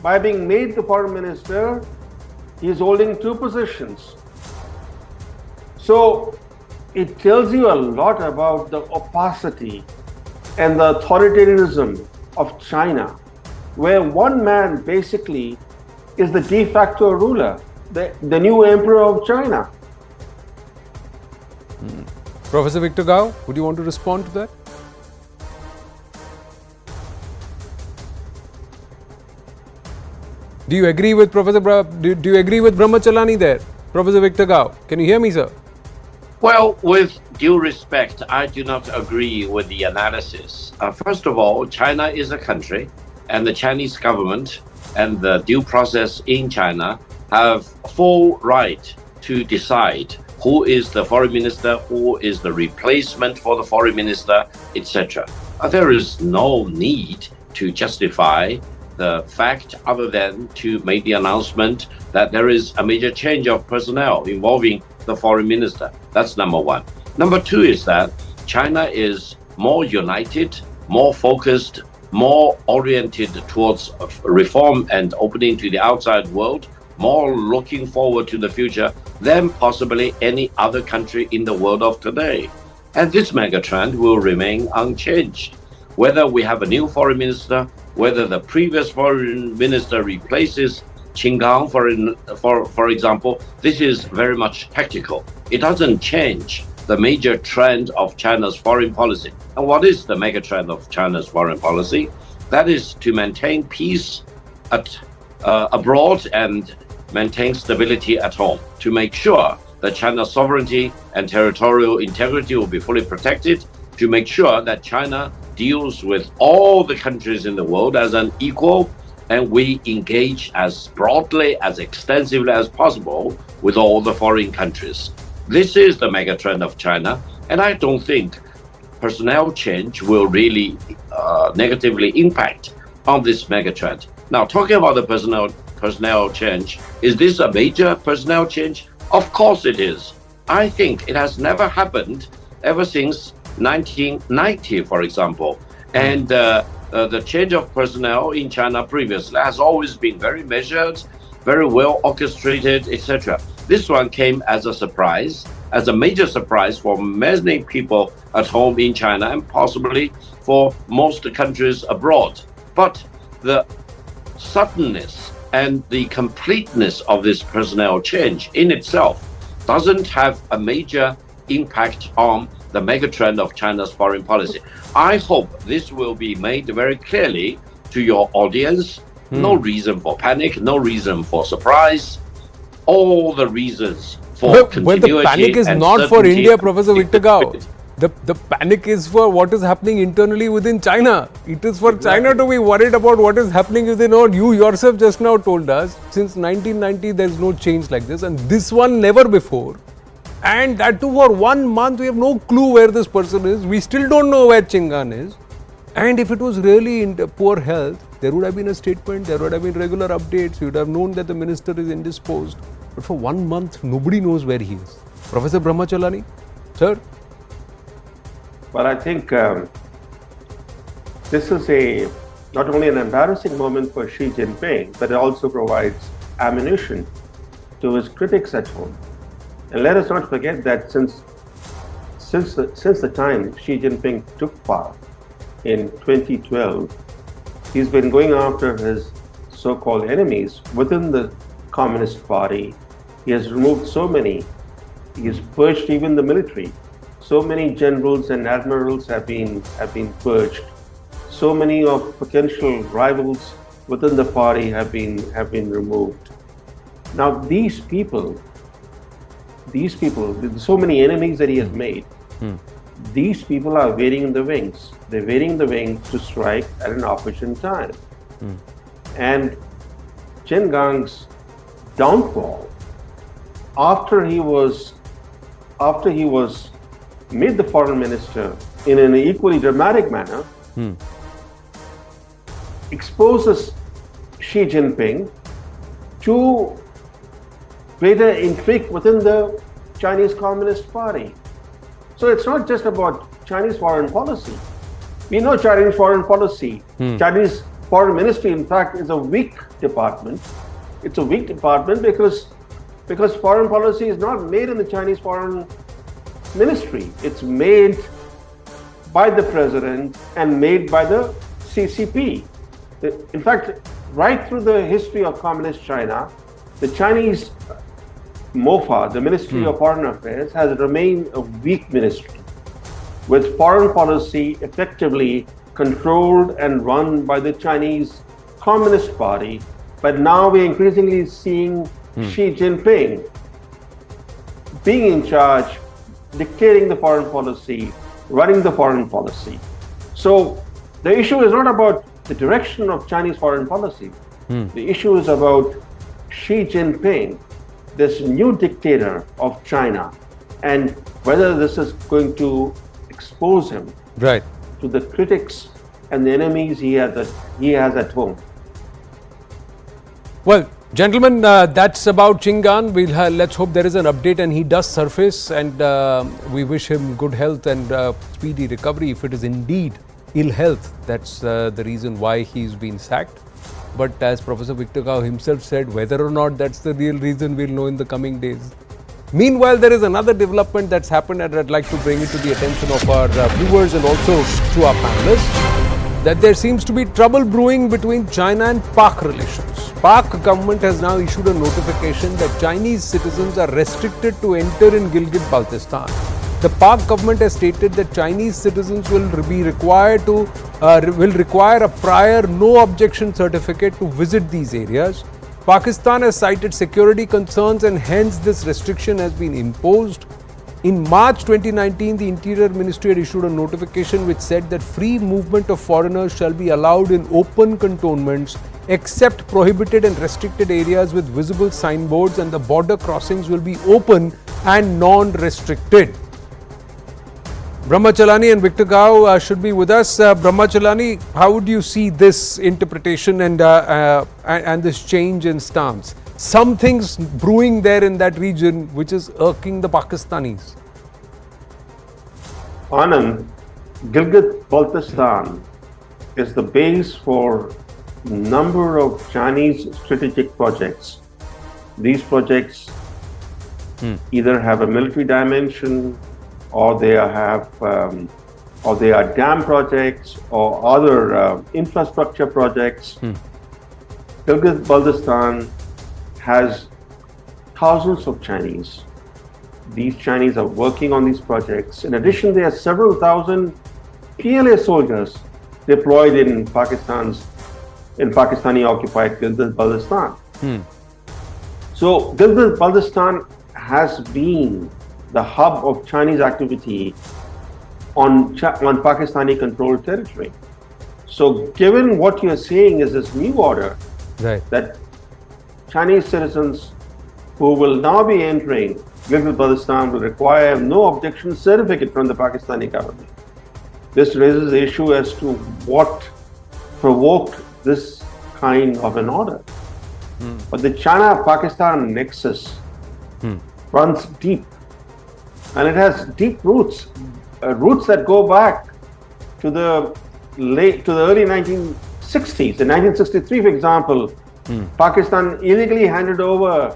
by being made the foreign minister, he is holding 2 positions. So it tells you a lot about the opacity and the authoritarianism of China, where one man basically is the de facto ruler, the new emperor of China. Professor Victor Gao, would you want to respond to that? Do you agree with do you agree with Brahmachalani there? Professor Victor Gao, can you hear me, sir? Well, with due respect, I do not agree with the analysis. First of all, China is a country, and the Chinese government and the due process in China have full right to decide who is the foreign minister, who is the replacement for the foreign minister, etc. There is no need to justify the fact other than to make the announcement that there is a major change of personnel involving the foreign minister. That's number 1. Number 2 is that China is more united, more focused, more oriented towards reform and opening to the outside world, more looking forward to the future than possibly any other country in the world of today. And this megatrend will remain unchanged. Whether we have a new foreign minister, whether the previous foreign minister replaces Qin Gang, for example, this is very much tactical. It doesn't change the major trend of China's foreign policy. And what is the mega trend of China's foreign policy? That is to maintain peace abroad and maintain stability at home, to make sure that China's sovereignty and territorial integrity will be fully protected, to make sure that China deals with all the countries in the world as an equal, and we engage as broadly, as extensively as possible with all the foreign countries. This is the mega trend of China, and I don't think personnel change will really negatively impact on this mega trend. Now, talking about the personnel change, is this a major personnel change? Of course it is. I think it has never happened ever since 1990, for example. And the change of personnel in China previously has always been very measured, very well orchestrated, etc. This one came as a surprise, as a major surprise for many people at home in China and possibly for most countries abroad. But the suddenness and the completeness of this personnel change in itself doesn't have a major impact on the megatrend of China's foreign policy. I hope this will be made very clearly to your audience. No reason for panic, no reason for surprise. All the reasons for continuity. Well, the panic is and not for certainty. India, Professor Victor Gao. The panic is for what is happening internally within China. It is for China to be worried about what is happening within. Or you yourself just now told us, since 1990 there is no change like this, and this one never before. And that too for 1 month, we have no clue where this person is. We still don't know where Qin Gang is. And if it was really in poor health, there would have been a statement, there would have been regular updates. You would have known that the minister is indisposed. But for 1 month, nobody knows where he is. Professor Brahmachalani, sir? Well, I think this is not only an embarrassing moment for Xi Jinping, but it also provides ammunition to his critics at home. And let us not forget that since the time Xi Jinping took power in 2012, he's been going after his so-called enemies within the Communist Party. He has removed so many. He has purged even the military. So many generals and admirals have been purged. So many of potential rivals within the party have been removed. Now these people, so many enemies that he has made, these people are waiting in the wings. They're waiting in the wings to strike at an opportune time. And Qin Gang's downfall, after he was made the foreign minister in an equally dramatic manner, exposes Xi Jinping to greater intrigue within the Chinese Communist Party. So it's not just about Chinese foreign policy. We know Chinese foreign policy. Chinese foreign ministry, in fact, is a weak department. It's a weak department because foreign policy is not made in the Chinese foreign ministry. It's made by the president and made by the CCP. In fact, right through the history of communist China, the Chinese MOFA, the Ministry of Foreign Affairs, has remained a weak ministry, with foreign policy effectively controlled and run by the Chinese Communist Party. But now we're increasingly seeing Xi Jinping being in charge, dictating the foreign policy, running the foreign policy. So the issue is not about the direction of Chinese foreign policy. The issue is about Xi Jinping, this new dictator of China, and whether this is going to expose him to the critics and the enemies he has at home. Well, gentlemen, that's about Qin Gang. Let's hope there is an update and he does surface, and we wish him good health and speedy recovery if it is indeed ill health. That's the reason why he's been sacked. But as Professor Victor Gao himself said, whether or not that's the real reason, we'll know in the coming days. Meanwhile, there is another development that's happened, and I'd like to bring it to the attention of our viewers and also to our panelists, that there seems to be trouble brewing between China and Pak relations. Pak government has now issued a notification that Chinese citizens are restricted to enter in Gilgit-Baltistan. The Pak government has stated that Chinese citizens will require a prior no objection certificate to visit these areas. Pakistan has cited security concerns, and hence this restriction has been imposed. In March 2019, the Interior Ministry had issued a notification which said that free movement of foreigners shall be allowed in open cantonments except prohibited and restricted areas with visible signboards, and the border crossings will be open and non-restricted. Brahmachalani and Victor Gao should be with us. Brahmachalani, how would you see this interpretation and this change in stance? Some things brewing there in that region which is irking the Pakistanis. Anand, Gilgit-Baltistan is the base for a number of Chinese strategic projects. These projects either have a military dimension, or they have or they are dam projects or other infrastructure projects. Gilgit-Baltistan has thousands of Chinese. These Chinese are working on these projects. In addition, there are several thousand PLA soldiers deployed in Pakistani-occupied Gilgit-Baltistan. So Gilgit-Baltistan has been the hub of Chinese activity on Pakistani-controlled territory. So given what you're saying is this new order, that Chinese citizens who will now be entering Gilgit-Baltistan will require no objection certificate from the Pakistani government. This raises the issue as to what provoked this kind of an order. But the China-Pakistan nexus runs deep, and it has deep roots, roots that go back to the early 1960s. In 1963, for example, Pakistan illegally handed over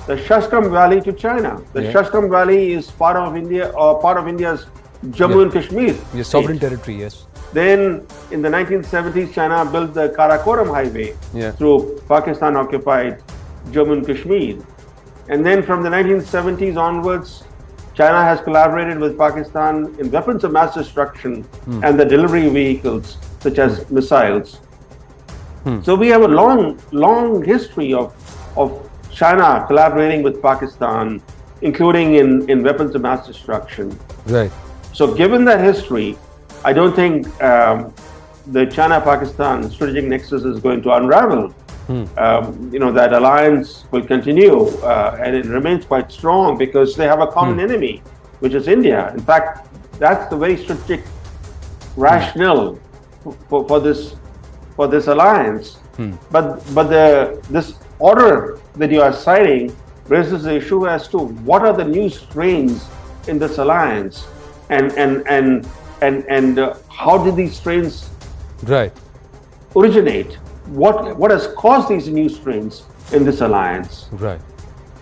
the Shashtam Valley to China. The Shashtam Valley is part of India, or part of India's Jammu and Kashmir. Sovereign territory, yes. Then in the 1970s, China built the Karakoram Highway through Pakistan-occupied Jammu and Kashmir. And then from the 1970s onwards, China has collaborated with Pakistan in weapons of mass destruction and the delivery vehicles, such as missiles. So we have a long history of China collaborating with Pakistan, including in weapons of mass destruction. So given that history, I don't think the China-Pakistan strategic nexus is going to unravel. That alliance will continue and it remains quite strong because they have a common enemy, which is India. In fact, that's the very strategic rationale for this alliance. But this order that you are citing raises the issue as to what are the new strains in this alliance, and how did these strains originate? What has caused these new strains in this alliance?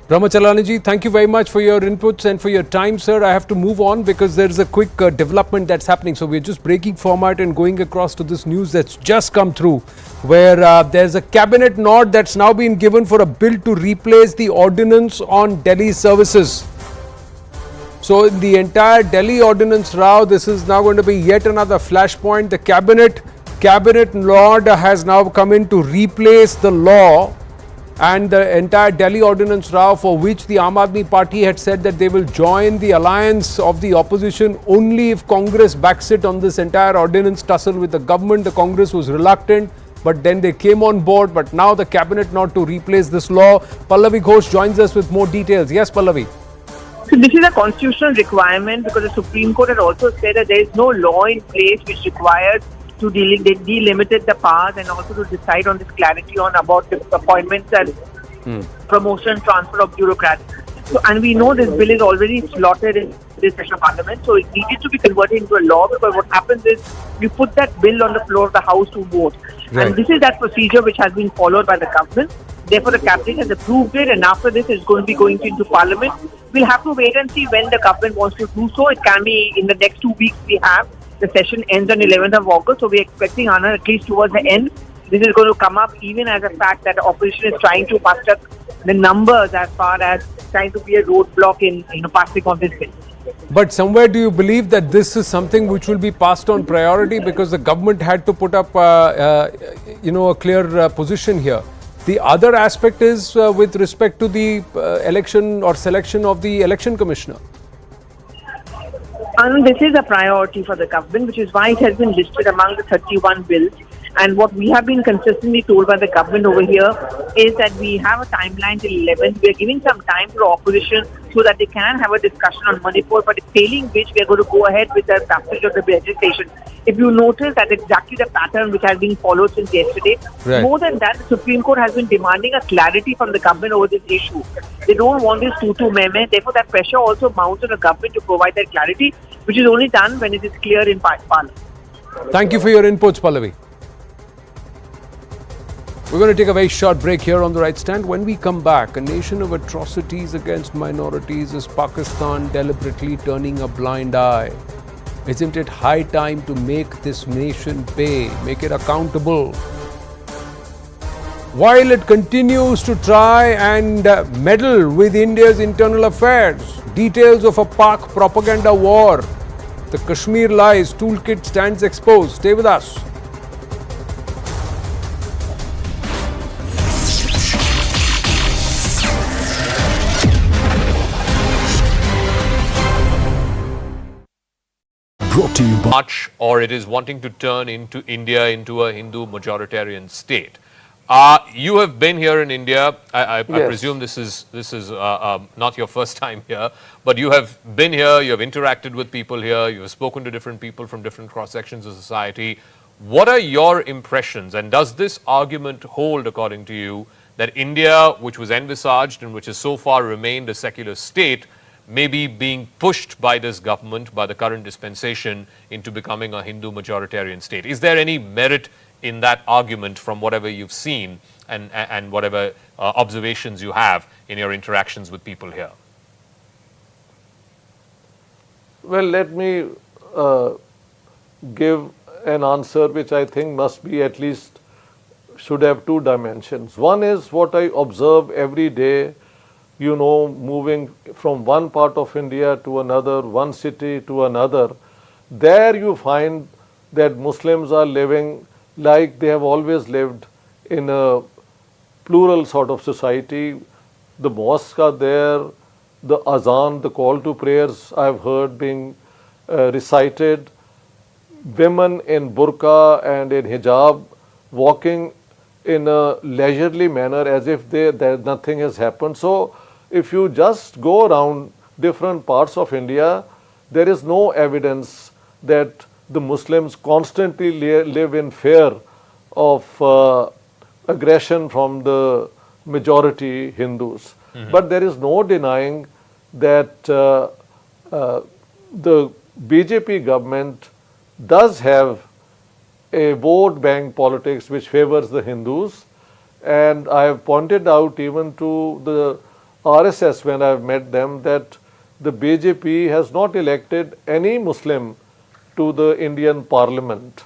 Brahmachalani ji, thank you very much for your inputs and for your time, sir. I have to move on because there is a quick development that's happening. So we're just breaking format and going across to this news that's just come through, where there's a cabinet nod that's now been given for a bill to replace the ordinance on Delhi services. So in the entire Delhi ordinance row, this is now going to be yet another flashpoint. The cabinet nod has now come in to replace the law and the entire Delhi ordinance row, for which the Aam Aadmi Party had said that they will join the alliance of the opposition only if Congress backs it on this entire ordinance tussle with the government. The Congress was reluctant, but then they came on board. But now the cabinet nod to replace this law. Pallavi Ghosh joins us with more details. Yes, Pallavi. So this is a constitutional requirement because the Supreme Court had also said that there is no law in place which requires to delimited the powers and also to decide on this clarity on about the appointments and promotion, transfer of bureaucrats. So, and we know this bill is already slotted in this session of Parliament, so it needed to be converted into a law, because what happens is you put that bill on the floor of the House to vote. And this is that procedure which has been followed by the government. Therefore, the cabinet has approved it, and after this it's going to be going into Parliament. We'll have to wait and see when the government wants to do so. It can be in the next 2 weeks we have. The session ends on 11th of August, so we're expecting, Anna, at least towards the end, this is going to come up, even as a fact that the opposition is trying to muster the numbers as far as trying to be a roadblock in passing of this bill. But somewhere do you believe that this is something which will be passed on priority, because the government had to put up a clear position here? The other aspect is with respect to the election or selection of the election commissioner. And this is a priority for the government, which is why it has been listed among the 31 bills. And what we have been consistently told by the government over here is that we have a timeline till 11th. We are giving some time to the opposition so that they can have a discussion on Manipur, but failing which we are going to go ahead with the passage of the legislation. If you notice, that exactly the pattern which has been followed since yesterday. More than that, the Supreme Court has been demanding a clarity from the government over this issue. They don't want this tutu-meme. Therefore, that pressure also mounts on the government to provide that clarity, which is only done when it is clear in Parliament. Thank you for your inputs, Pallavi. We're going to take a very short break here on The Right Stand. When we come back, a nation of atrocities against minorities, is Pakistan deliberately turning a blind eye? Isn't it high time to make this nation pay, make it accountable? While it continues to try and meddle with India's internal affairs, details of a Pak propaganda war, the Kashmir Lies toolkit stands exposed. Stay with us. Brought to you by much, or it is wanting to turn into India into a Hindu majoritarian state. You have been here in India. I presume this is not your first time here, but you have been here. You have interacted with people here. You have spoken to different people from different cross sections of society. What are your impressions, and does this argument hold, according to you, that India, which was envisaged and which has so far remained a secular state, may be being pushed by this government, by the current dispensation, into becoming a Hindu majoritarian state? Is there any merit in that argument from whatever you've seen and whatever observations you have in your interactions with people here? Well, let me give an answer which I think must be at least should have two dimensions. One is what I observe every day, you know, moving from one part of India to another, one city to another. There you find that Muslims are living like they have always lived in a plural sort of society. The mosques are there, the azan, the call to prayers I have heard being recited, women in burqa and in hijab walking in a leisurely manner as if nothing has happened. So if you just go around different parts of India, there is no evidence that the Muslims constantly live in fear of aggression from the majority Hindus. But there is no denying that the BJP government does have a vote bank politics which favors the Hindus, and I have pointed out even to the RSS when I have met them that the BJP has not elected any Muslim to the Indian parliament.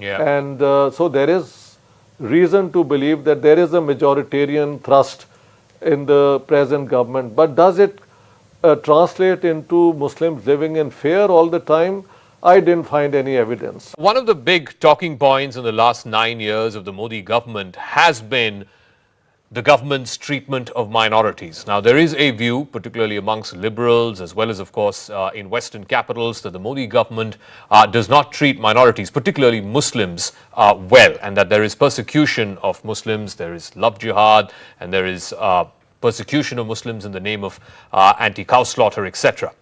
And so there is reason to believe that there is a majoritarian thrust in the present government. But does it translate into Muslims living in fear all the time? I didn't find any evidence. One of the big talking points in the last 9 years of the Modi government has been the government's treatment of minorities. Now, there is a view, particularly amongst liberals, as well as, of course, in Western capitals, that the Modi government does not treat minorities, particularly Muslims, well, and that there is persecution of Muslims, there is love jihad, and there is persecution of Muslims in the name of anti-cow slaughter, etc.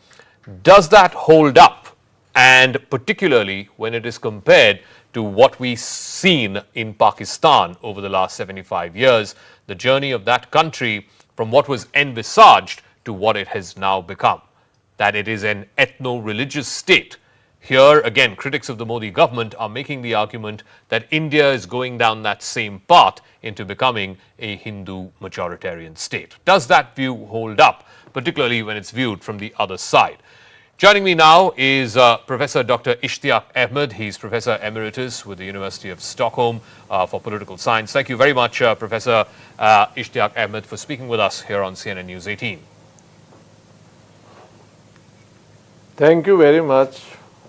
Does that hold up? And particularly when it is compared to what we've seen in Pakistan over the last 75 years, the journey of that country from what was envisaged to what it has now become, that it is an ethno-religious state. Here again, critics of the Modi government are making the argument that India is going down that same path into becoming a Hindu majoritarian state. Does that view hold up, particularly when it's viewed from the other side? Joining me now is Professor Dr. Ishtiaq Ahmed. He's Professor Emeritus with the University of Stockholm for Political Science. Thank you very much, Professor Ishtiaq Ahmed, for speaking with us here on CNN News 18. Thank you very much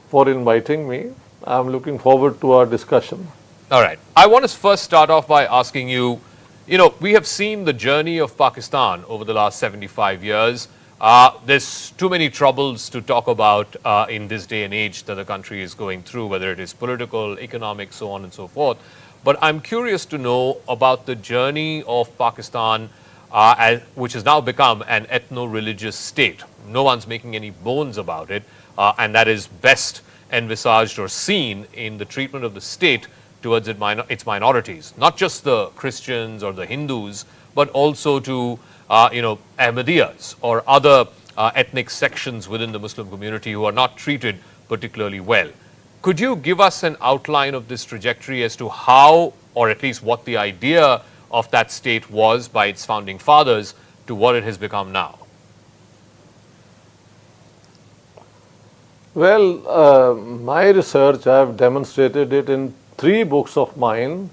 for inviting me. I'm looking forward to our discussion. All right. I want to first start off by asking you, we have seen the journey of Pakistan over the last 75 years. There's too many troubles to talk about in this day and age that the country is going through, whether it is political, economic, so on and so forth. But I'm curious to know about the journey of Pakistan, which has now become an ethno-religious state. No one's making any bones about it, and that is best envisaged or seen in the treatment of the state towards its minorities, not just the Christians or the Hindus, but also to Ahmadiyyas or other ethnic sections within the Muslim community who are not treated particularly well. Could you give us an outline of this trajectory as to how, or at least what the idea of that state was by its founding fathers to what it has become now? Well, my research, I have demonstrated it in 3 books of mine.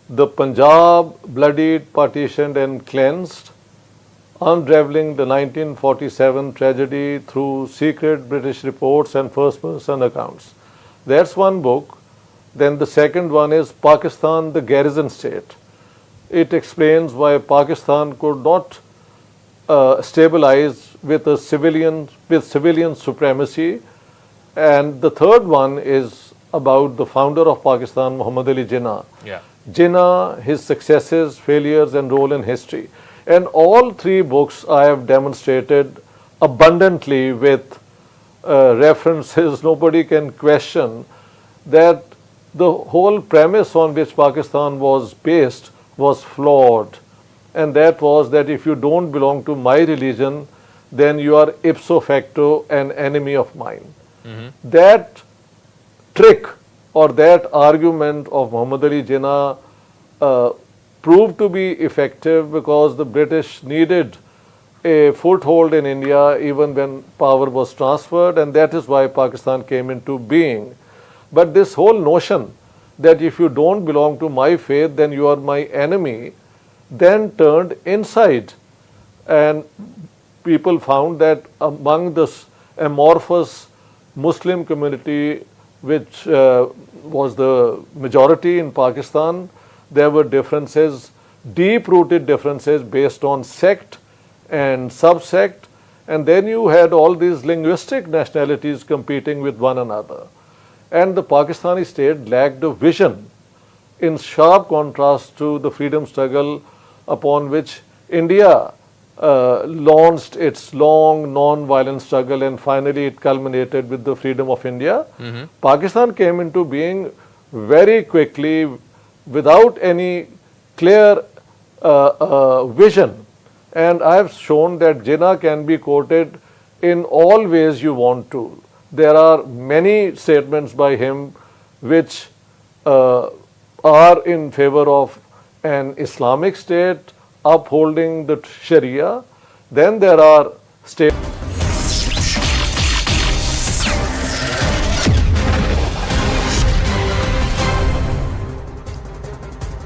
The Punjab, Bloodied, Partitioned and Cleansed, Unraveling the 1947 Tragedy Through Secret British Reports and First-Person Accounts. That's one book. Then the second one is Pakistan, the Garrison State. It explains why Pakistan could not stabilize with civilian supremacy. And the third one is about the founder of Pakistan, Muhammad Ali Jinnah. Yeah. Jinnah, his successes, failures and role in history. And all 3 books I have demonstrated abundantly with references. Nobody can question that the whole premise on which Pakistan was based was flawed. And that was that if you don't belong to my religion, then you are ipso facto an enemy of mine. That trick or that argument of Muhammad Ali Jinnah proved to be effective because the British needed a foothold in India even when power was transferred, and that is why Pakistan came into being. But this whole notion that if you don't belong to my faith, then you are my enemy, then turned inside. And people found that among this amorphous Muslim community, which was the majority in Pakistan, there were differences, deep-rooted differences based on sect and subsect, and then you had all these linguistic nationalities competing with one another. And the Pakistani state lacked a vision, in sharp contrast to the freedom struggle upon which India launched its long non-violent struggle, and finally it culminated with the freedom of India. Pakistan came into being very quickly without any clear vision, and I have shown that Jinnah can be quoted in all ways you want to. There are many statements by him which are in favor of an Islamic state upholding the Sharia. Then there are statements.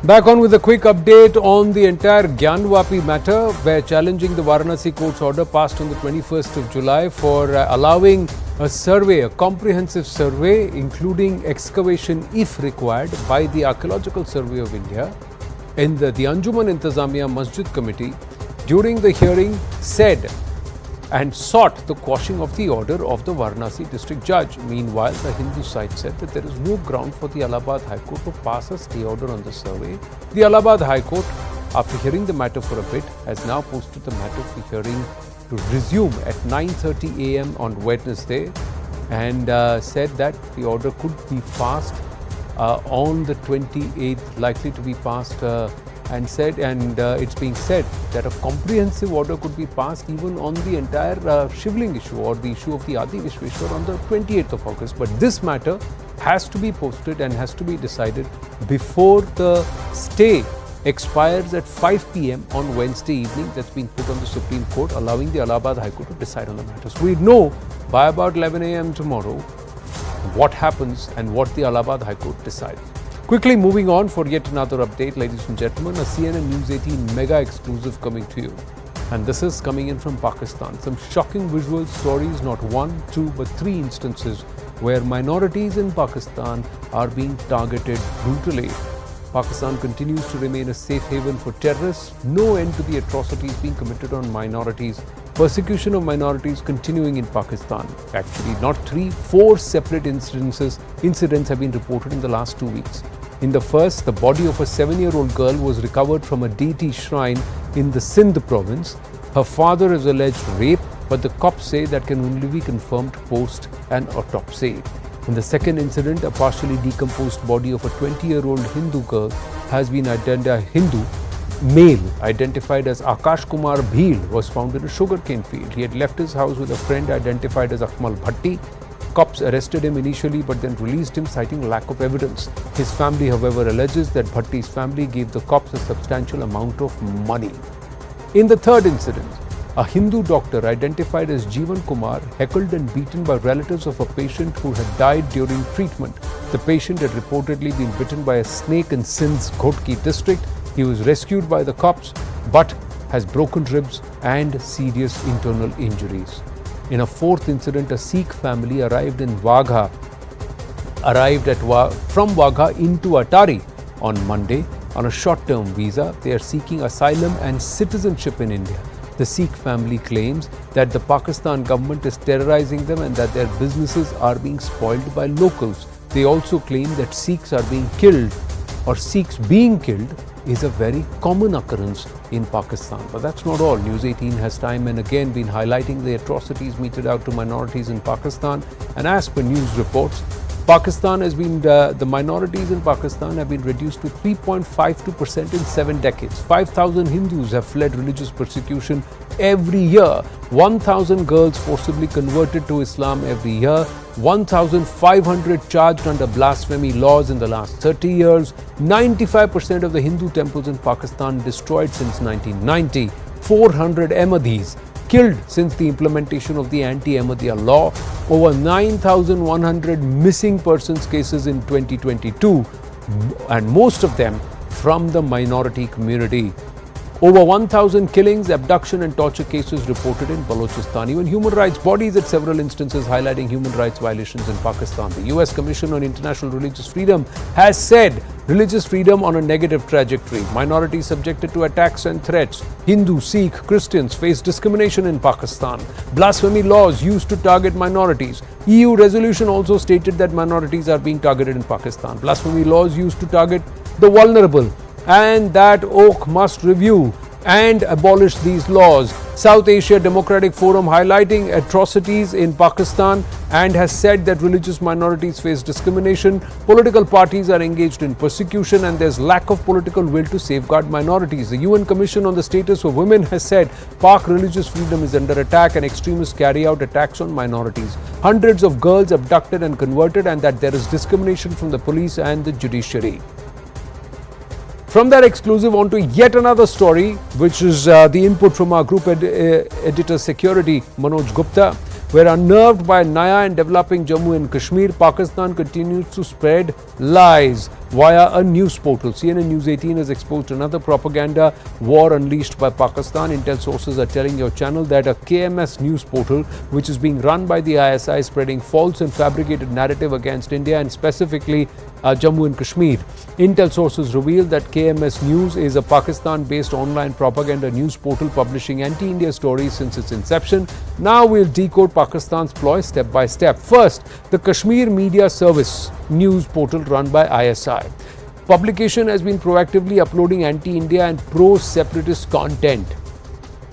Back on with a quick update on the entire Gyanvapi matter, where challenging the Varanasi court's order passed on the 21st of July for allowing a survey, a comprehensive survey, including excavation if required by the Archaeological Survey of India, in the Anjuman Intizamiya Masjid Committee, during the hearing said and sought the quashing of the order of the Varanasi district judge. Meanwhile, the Hindu side said that there is no ground for the Allahabad High Court to pass a stay order on the survey. The Allahabad High Court, after hearing the matter for a bit, has now posted the matter for hearing to resume at 9:30 a.m. on Wednesday, and said that the order could be passed on the 28th, likely to be passed, and it's being said that a comprehensive order could be passed even on the entire Shivling issue or the issue of the Adi Vishweshwar on the 28th of August. But this matter has to be posted and has to be decided before the stay expires at 5 p.m. on Wednesday evening. That's been put on the Supreme Court, allowing the Allahabad High Court to decide on the matter. So we know by about 11 a.m. tomorrow what happens and what the Allahabad High Court decides. Quickly moving on for yet another update, ladies and gentlemen, a CNN News 18 mega exclusive coming to you. And this is coming in from Pakistan. Some shocking visual stories, not 1, 2, but 3 instances where minorities in Pakistan are being targeted brutally. Pakistan continues to remain a safe haven for terrorists. No end to the atrocities being committed on minorities. Persecution of minorities continuing in Pakistan. Actually, not 3, 4 separate incidents have been reported in the last 2 weeks. In the first, the body of a 7-year-old girl was recovered from a deity shrine in the Sindh province. Her father is alleged rape, but the cops say that can only be confirmed post an autopsy. In the second incident, a partially decomposed body of a 20-year-old Hindu girl has been male identified as Akash Kumar Bhil was found in a sugarcane field. He had left his house with a friend identified as Akmal Bhatti. Cops arrested him initially but then released him citing lack of evidence. His family, however, alleges that Bhatti's family gave the cops a substantial amount of money. In the third incident, A Hindu doctor identified as Jeevan Kumar heckled and beaten by relatives of a patient who had died during treatment. The patient had reportedly been bitten by a snake in Sindh's Ghotki district. He was rescued by the cops but has broken ribs and serious internal injuries. In a fourth incident, a Sikh family arrived from Wagha into Atari on Monday on a short-term visa. They are seeking asylum and citizenship in India. The Sikh family claims that the Pakistan government is terrorizing them and that their businesses are being spoiled by locals. They also claim that Sikhs are being killed, or Sikhs being killed is a very common occurrence in Pakistan. But that's not all. News 18 has time and again been highlighting the atrocities meted out to minorities in Pakistan. And as per news reports, the minorities in Pakistan have been reduced to 3.52% in 7 decades. 5,000 Hindus have fled religious persecution every year. 1,000 girls forcibly converted to Islam every year. 1,500 charged under blasphemy laws in the last 30 years. 95% of the Hindu temples in Pakistan destroyed since 1990. 400 Ahmadis killed since the implementation of the anti-Ahmadiyya law. Over 9,100 missing persons cases in 2022, and most of them from the minority community. Over 1,000 killings, abduction and torture cases reported in Balochistan. Even human rights bodies at several instances highlighting human rights violations in Pakistan. The US Commission on International Religious Freedom has said religious freedom on a negative trajectory. Minorities subjected to attacks and threats. Hindu, Sikh, Christians face discrimination in Pakistan. Blasphemy laws used to target minorities. EU resolution also stated that minorities are being targeted in Pakistan. Blasphemy laws used to target the vulnerable, and that OAK must review and abolish these laws. South Asia Democratic Forum highlighting atrocities in Pakistan and has said that religious minorities face discrimination, political parties are engaged in persecution, and there's lack of political will to safeguard minorities. The UN Commission on the Status of Women has said Pak religious freedom is under attack and extremists carry out attacks on minorities. Hundreds of girls abducted and converted, and that there is discrimination from the police and the judiciary. From that exclusive on to yet another story, which is the input from our group editor security, Manoj Gupta. We're unnerved by Naya and developing Jammu and Kashmir. Pakistan continues to spread lies via a news portal. CNN News 18 has exposed another propaganda war unleashed by Pakistan. Intel sources are telling your channel that a KMS news portal, which is being run by the ISI, is spreading false and fabricated narrative against India and specifically Jammu and Kashmir. Intel sources reveal that KMS News is a Pakistan-based online propaganda news portal publishing anti-India stories since its inception. Now we'll decode Pakistan's ploy step by step. First, the Kashmir Media Service news portal run by ISI. Publication has been proactively uploading anti-India and pro-separatist content.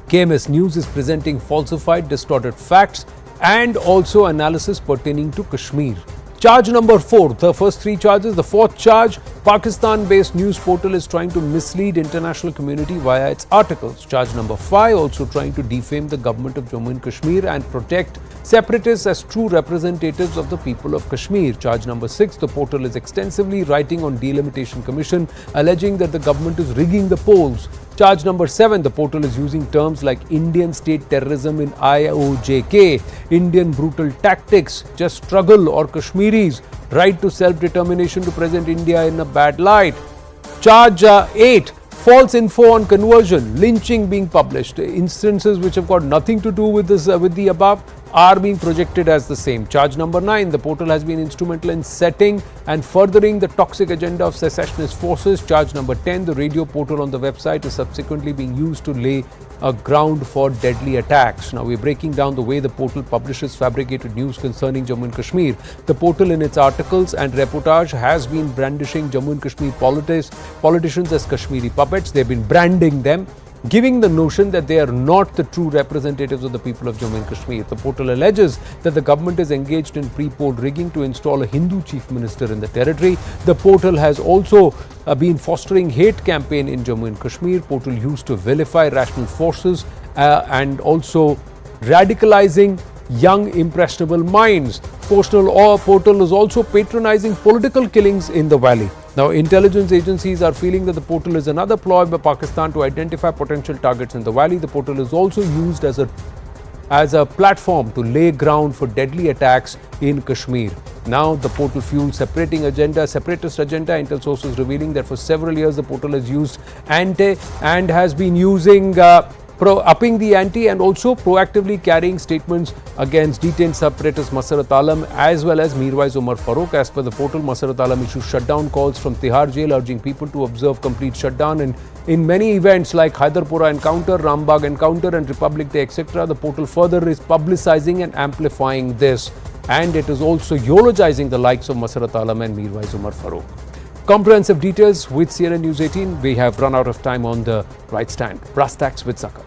KMS News is presenting falsified, distorted facts and also analysis pertaining to Kashmir. Charge number 4, the first 3 charges. The 4th charge, Pakistan-based news portal is trying to mislead international community via its articles. Charge number 5, also trying to defame the government of Jammu and Kashmir and protect separatists as true representatives of the people of Kashmir. Charge number 6, the portal is extensively writing on Delimitation Commission, alleging that the government is rigging the polls. Charge number 7, the portal is using terms like Indian state terrorism in IOJK, Indian brutal tactics, just struggle, or Kashmiris' right to self-determination to present India in a bad light. Charge 8, false info on conversion, lynching being published. Instances which have got nothing to do with this, with the above, are being projected as the same. Charge number 9, the portal has been instrumental in setting and furthering the toxic agenda of secessionist forces. Charge number 10, the radio portal on the website is subsequently being used to lay a ground for deadly attacks. Now we're breaking down the way the portal publishes fabricated news concerning Jammu and Kashmir. The portal in its articles and reportage has been brandishing Jammu and Kashmir politicians as Kashmiri puppets. They've been branding them, giving the notion that they are not the true representatives of the people of Jammu and Kashmir. The portal alleges that the government is engaged in pre-poll rigging to install a Hindu chief minister in the territory. The portal has also been fostering hate campaign in Jammu and Kashmir. Portal used to vilify rational forces and also radicalizing young impressionable minds. Portal is also patronizing political killings in the valley. Now, intelligence agencies are feeling that the portal is another ploy by Pakistan to identify potential targets in the valley. The portal is also used as a platform to lay ground for deadly attacks in Kashmir. Now, the portal fuels separatist agenda. Intel sources revealing that for several years the portal has used and has been using upping the ante and also proactively carrying statements against detained separatist Masarat Alam as well as Mirwais Umar Farooq. As per the portal, Masarat Alam issued shutdown calls from Tihar jail, urging people to observe complete shutdown. And in many events like Hyderpura encounter, Rambagh encounter and Republic Day, etc., the portal further is publicizing and amplifying this. And it is also eulogizing the likes of Masarat Alam and Mirwais Umar Farooq. Comprehensive details with CNN News 18. We have run out of time on the right stand. Brass tacks with Zakar.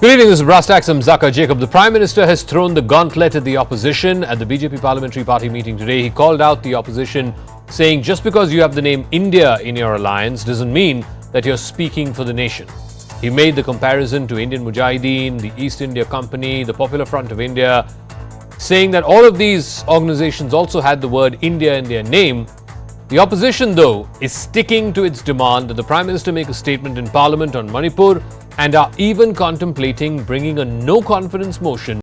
Good evening, this is Brass Tacks. I'm Zakar Jacob. The Prime Minister has thrown the gauntlet at the opposition at the BJP Parliamentary Party meeting today. He called out the opposition, saying just because you have the name India in your alliance doesn't mean that you're speaking for the nation. He made the comparison to Indian Mujahideen, the East India Company, the Popular Front of India, saying that all of these organizations also had the word India in their name. The opposition, though, is sticking to its demand that the Prime Minister make a statement in Parliament on Manipur and are even contemplating bringing a no-confidence motion